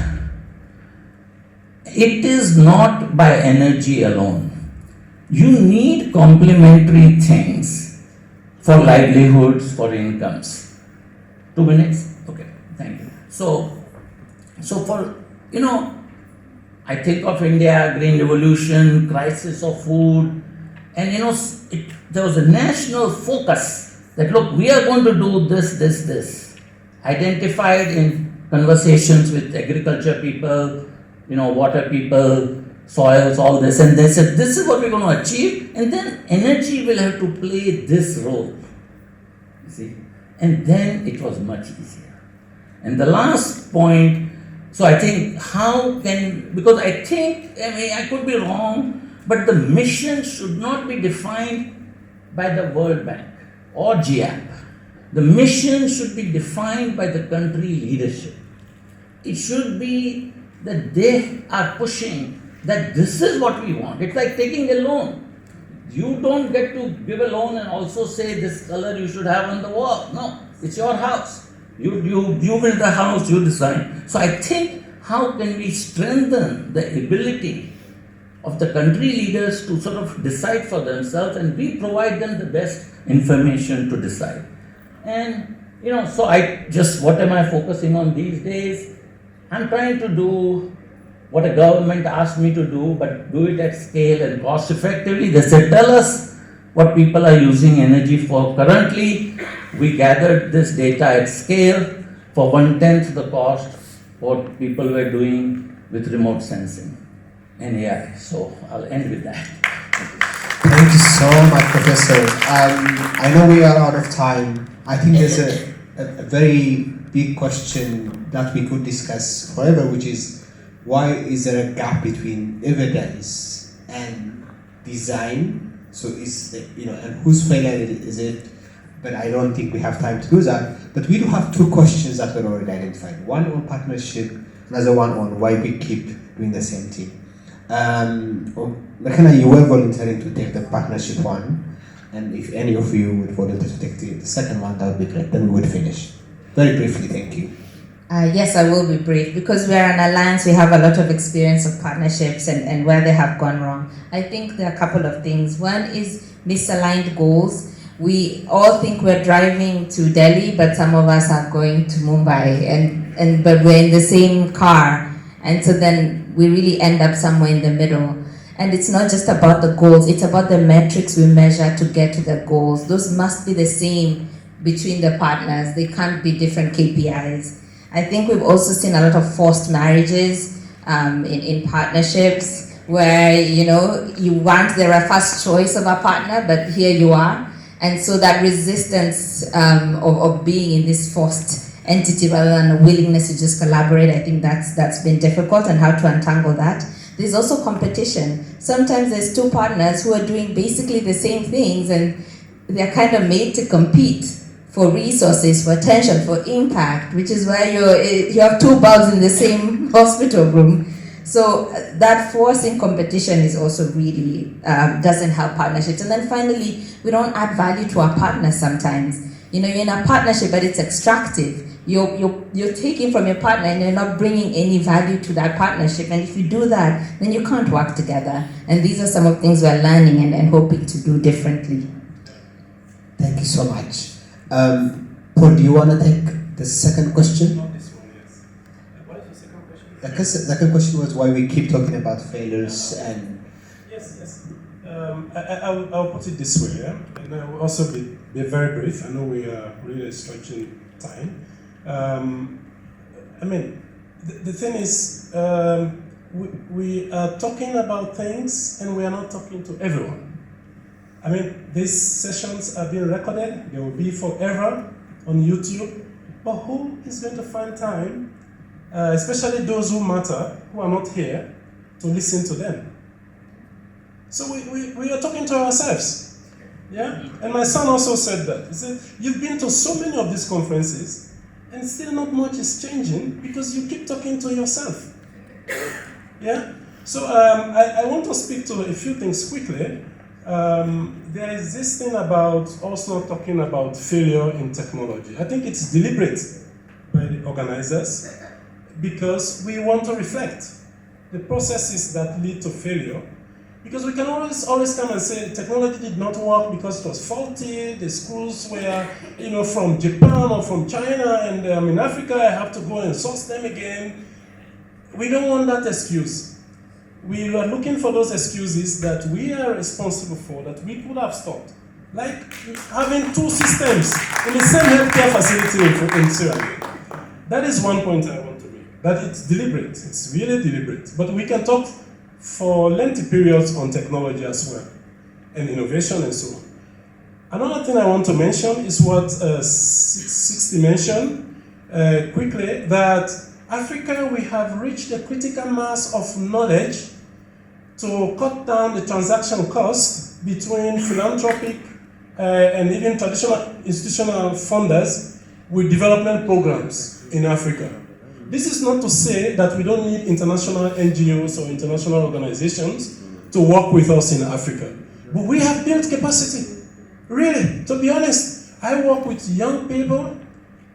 it is not by energy alone. You need complementary things for livelihoods, for incomes. 2 minutes? Okay, thank you. So for, I think of India, Green Revolution, crisis of food, and there was a national focus that, look, we are going to do this. Identified in conversations with agriculture people, water people, soils, all this, and they said, this is what we're going to achieve, and then energy will have to play this role. You see? And then it was much easier. And the last point, so I think because I think, I could be wrong, but the mission should not be defined by the World Bank or GAP. The mission should be defined by the country leadership. It should be that they are pushing that this is what we want. It's like taking a loan. You don't get to give a loan and also say this color you should have on the wall. No, it's your house. You build the house, you design. So I think, how can we strengthen the ability of the country leaders to sort of decide for themselves, and we provide them the best information to decide. And so what am I focusing on these days? I'm trying to do what a government asked me to do, but do it at scale and cost effectively. They said, tell us what people are using energy for. Currently, we gathered this data at scale for 1/10 the cost what people were doing with remote sensing and AI. So I'll end with that. Thank you so much, Professor. I know we are out of time. I think there's a very big question that we could discuss forever, which is, why is there a gap between evidence and design? So and whose failure is it? But I don't think we have time to do that. But we do have two questions that were already identified. One on partnership, another one on why we keep doing the same thing. McKenna, you were volunteering to take the partnership one, and if any of you would volunteer to take the second one, that would be great. Then we would finish. Very briefly, thank you. Yes, I will be brief, because we are an alliance. We have a lot of experience of partnerships and where they have gone wrong. I think there are a couple of things. One is misaligned goals. We all think we're driving to Delhi, but some of us are going to Mumbai, but we're in the same car, and so then we really end up somewhere in the middle. And it's not just about the goals, it's about the metrics we measure to get to the goals. Those must be the same between the partners. They can't be different KPIs. I think we've also seen a lot of forced marriages in partnerships where, you weren't the first choice of a partner, but here you are. And so that resistance of being in this forced entity rather than a willingness to just collaborate, I think that's been difficult, and how to untangle that. There's also competition. Sometimes there's two partners who are doing basically the same things, and they're kind of made to compete for resources, for attention, for impact, which is where you have two bulbs in the same hospital room. So that forcing competition is also really doesn't help partnerships. And then finally, we don't add value to our partners sometimes. You're in a partnership, but it's extractive. You're taking from your partner and you're not bringing any value to that partnership. And if you do that, then you can't work together. And these are some of the things we're learning and hoping to do differently. Thank you so much. Paul, do you want to take the second question? Not this one, yes. What is the second question? The second question was why we keep talking about failures and... Yes. I'll put it this way, yeah? And I will also be very brief. I know we are really stretching time. The thing is, we are talking about things and we are not talking to everyone. These sessions are being recorded. They will be forever on YouTube. But who is going to find time, especially those who matter, who are not here, to listen to them? So we are talking to ourselves. Yeah? And my son also said that. He said, you've been to so many of these conferences, and still not much is changing because you keep talking to yourself. Yeah? So I want to speak to a few things quickly. There is this thing about also talking about failure in technology. I think it's deliberate by the organizers because we want to reflect the processes that lead to failure. Because we can always come and say technology did not work because it was faulty, the schools were from Japan or from China, and I'm in Africa, I have to go and source them again. We don't want that excuse. We are looking for those excuses that we are responsible for, that we could have stopped. Like having two systems in the same healthcare facility in Sierra Leone. That is one point I want to make. That it's deliberate, it's really deliberate. But we can talk for lengthy periods on technology as well, and innovation and so on. Another thing I want to mention is what 60 mentioned quickly, that Africa, we have reached a critical mass of knowledge to cut down the transaction cost between philanthropic and even traditional institutional funders with development programs in Africa. This is not to say that we don't need international NGOs or international organizations to work with us in Africa. But we have built capacity. Really, to be honest, I work with young people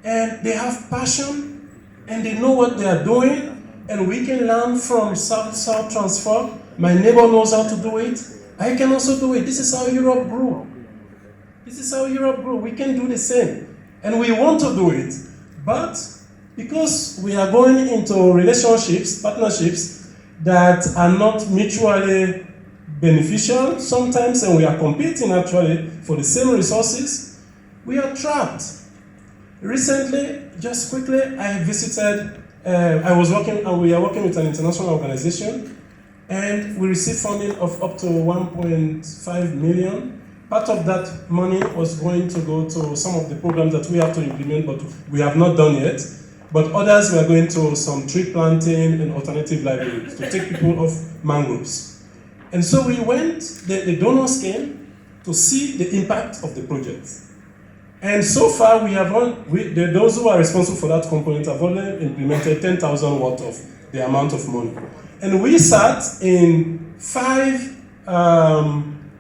and they have passion and they know what they are doing, and we can learn from South-South transfer. My neighbor knows how to do it. I can also do it. This is how Europe grew. This is how Europe grew. We can do the same. And we want to do it. But because we are going into relationships, partnerships that are not mutually beneficial sometimes, and we are competing actually for the same resources, we are trapped. Recently, just quickly, I visited, we are working with an international organization, and we received funding of up to 1.5 million. Part of that money was going to go to some of the programs that we have to implement, but we have not done yet. But others were going to some tree planting and alternative livelihoods to take people off mangroves. And so we went, the donors came to see the impact of the project. And so far, those who are responsible for that component have only implemented 10,000 worth of the amount of money. And we sat in 5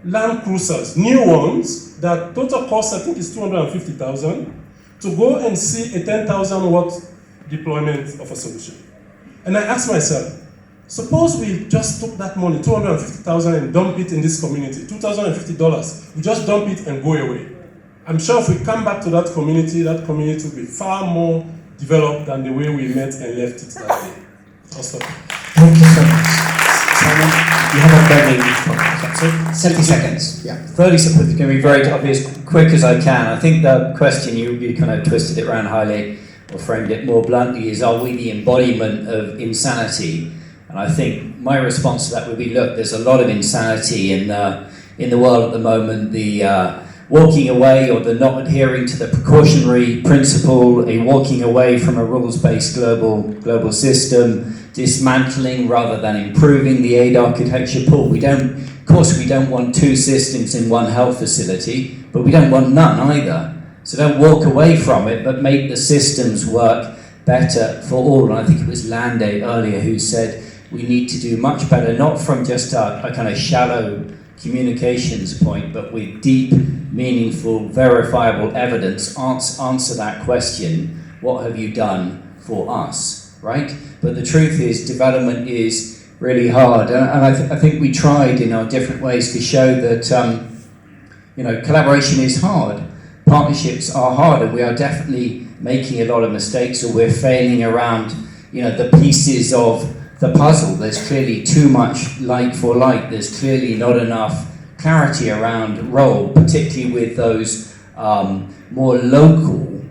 Land Cruisers, new ones, that total cost I think is 250,000, to go and see a 10,000 watt deployment of a solution. And I asked myself, suppose we just took that money, 250,000, and dump it in this community, $250, we just dump it and go away. I'm sure if we come back to that community will be far more developed than the way we met and left it that day. I'll stop. Thank you so much. Simon, you have a burning 70 seconds. Yeah. 30 seconds, going to be very as quick as I can. I think the question, you kind of twisted it around highly, or framed it more bluntly, is are we the embodiment of insanity? And I think my response to that would be, look, there's a lot of insanity in the world at the moment. The walking away or the not adhering to the precautionary principle, a walking away from a rules-based global system, dismantling rather than improving the aid architecture pool. Of course, we don't want 2 systems in one health facility, but we don't want none either. So don't walk away from it, but make the systems work better for all. And I think it was Lande earlier who said we need to do much better, not from just a kind of shallow communications point, but with deep, meaningful, verifiable evidence. Answer that question, what have you done for us, right? But the truth is, development is really hard. And I think we tried in our different ways to show that, collaboration is hard. Partnerships are hard, and we are definitely making a lot of mistakes, or we're failing around, the pieces of the puzzle. There's clearly too much like for like. There's clearly not enough clarity around role, particularly with those more local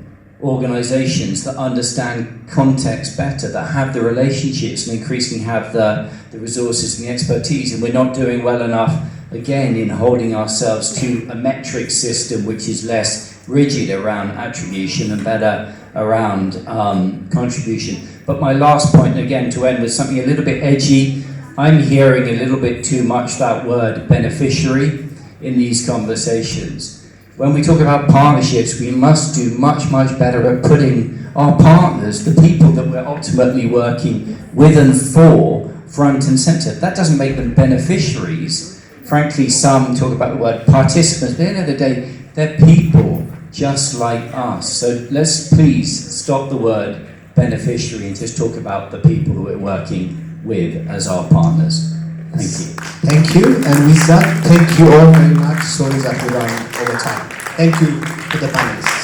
organizations that understand context better, that have the relationships and increasingly have the resources and the expertise. And we're not doing well enough, again, in holding ourselves to a metric system which is less rigid around attribution and better around contribution. But my last point, again, to end with something a little bit edgy, I'm hearing a little bit too much that word beneficiary in these conversations. When we talk about partnerships, we must do much, much better at putting our partners, the people that we're ultimately working with and for, front and center. That doesn't make them beneficiaries. Frankly, some talk about the word participants, but at the end of the day, they're people just like us. So let's please stop the word beneficiary and just talk about the people that we're working with as our partners. Thank you. Thank you. And with that, thank you all very much. Sorry that we run over time. Thank you to the panelists.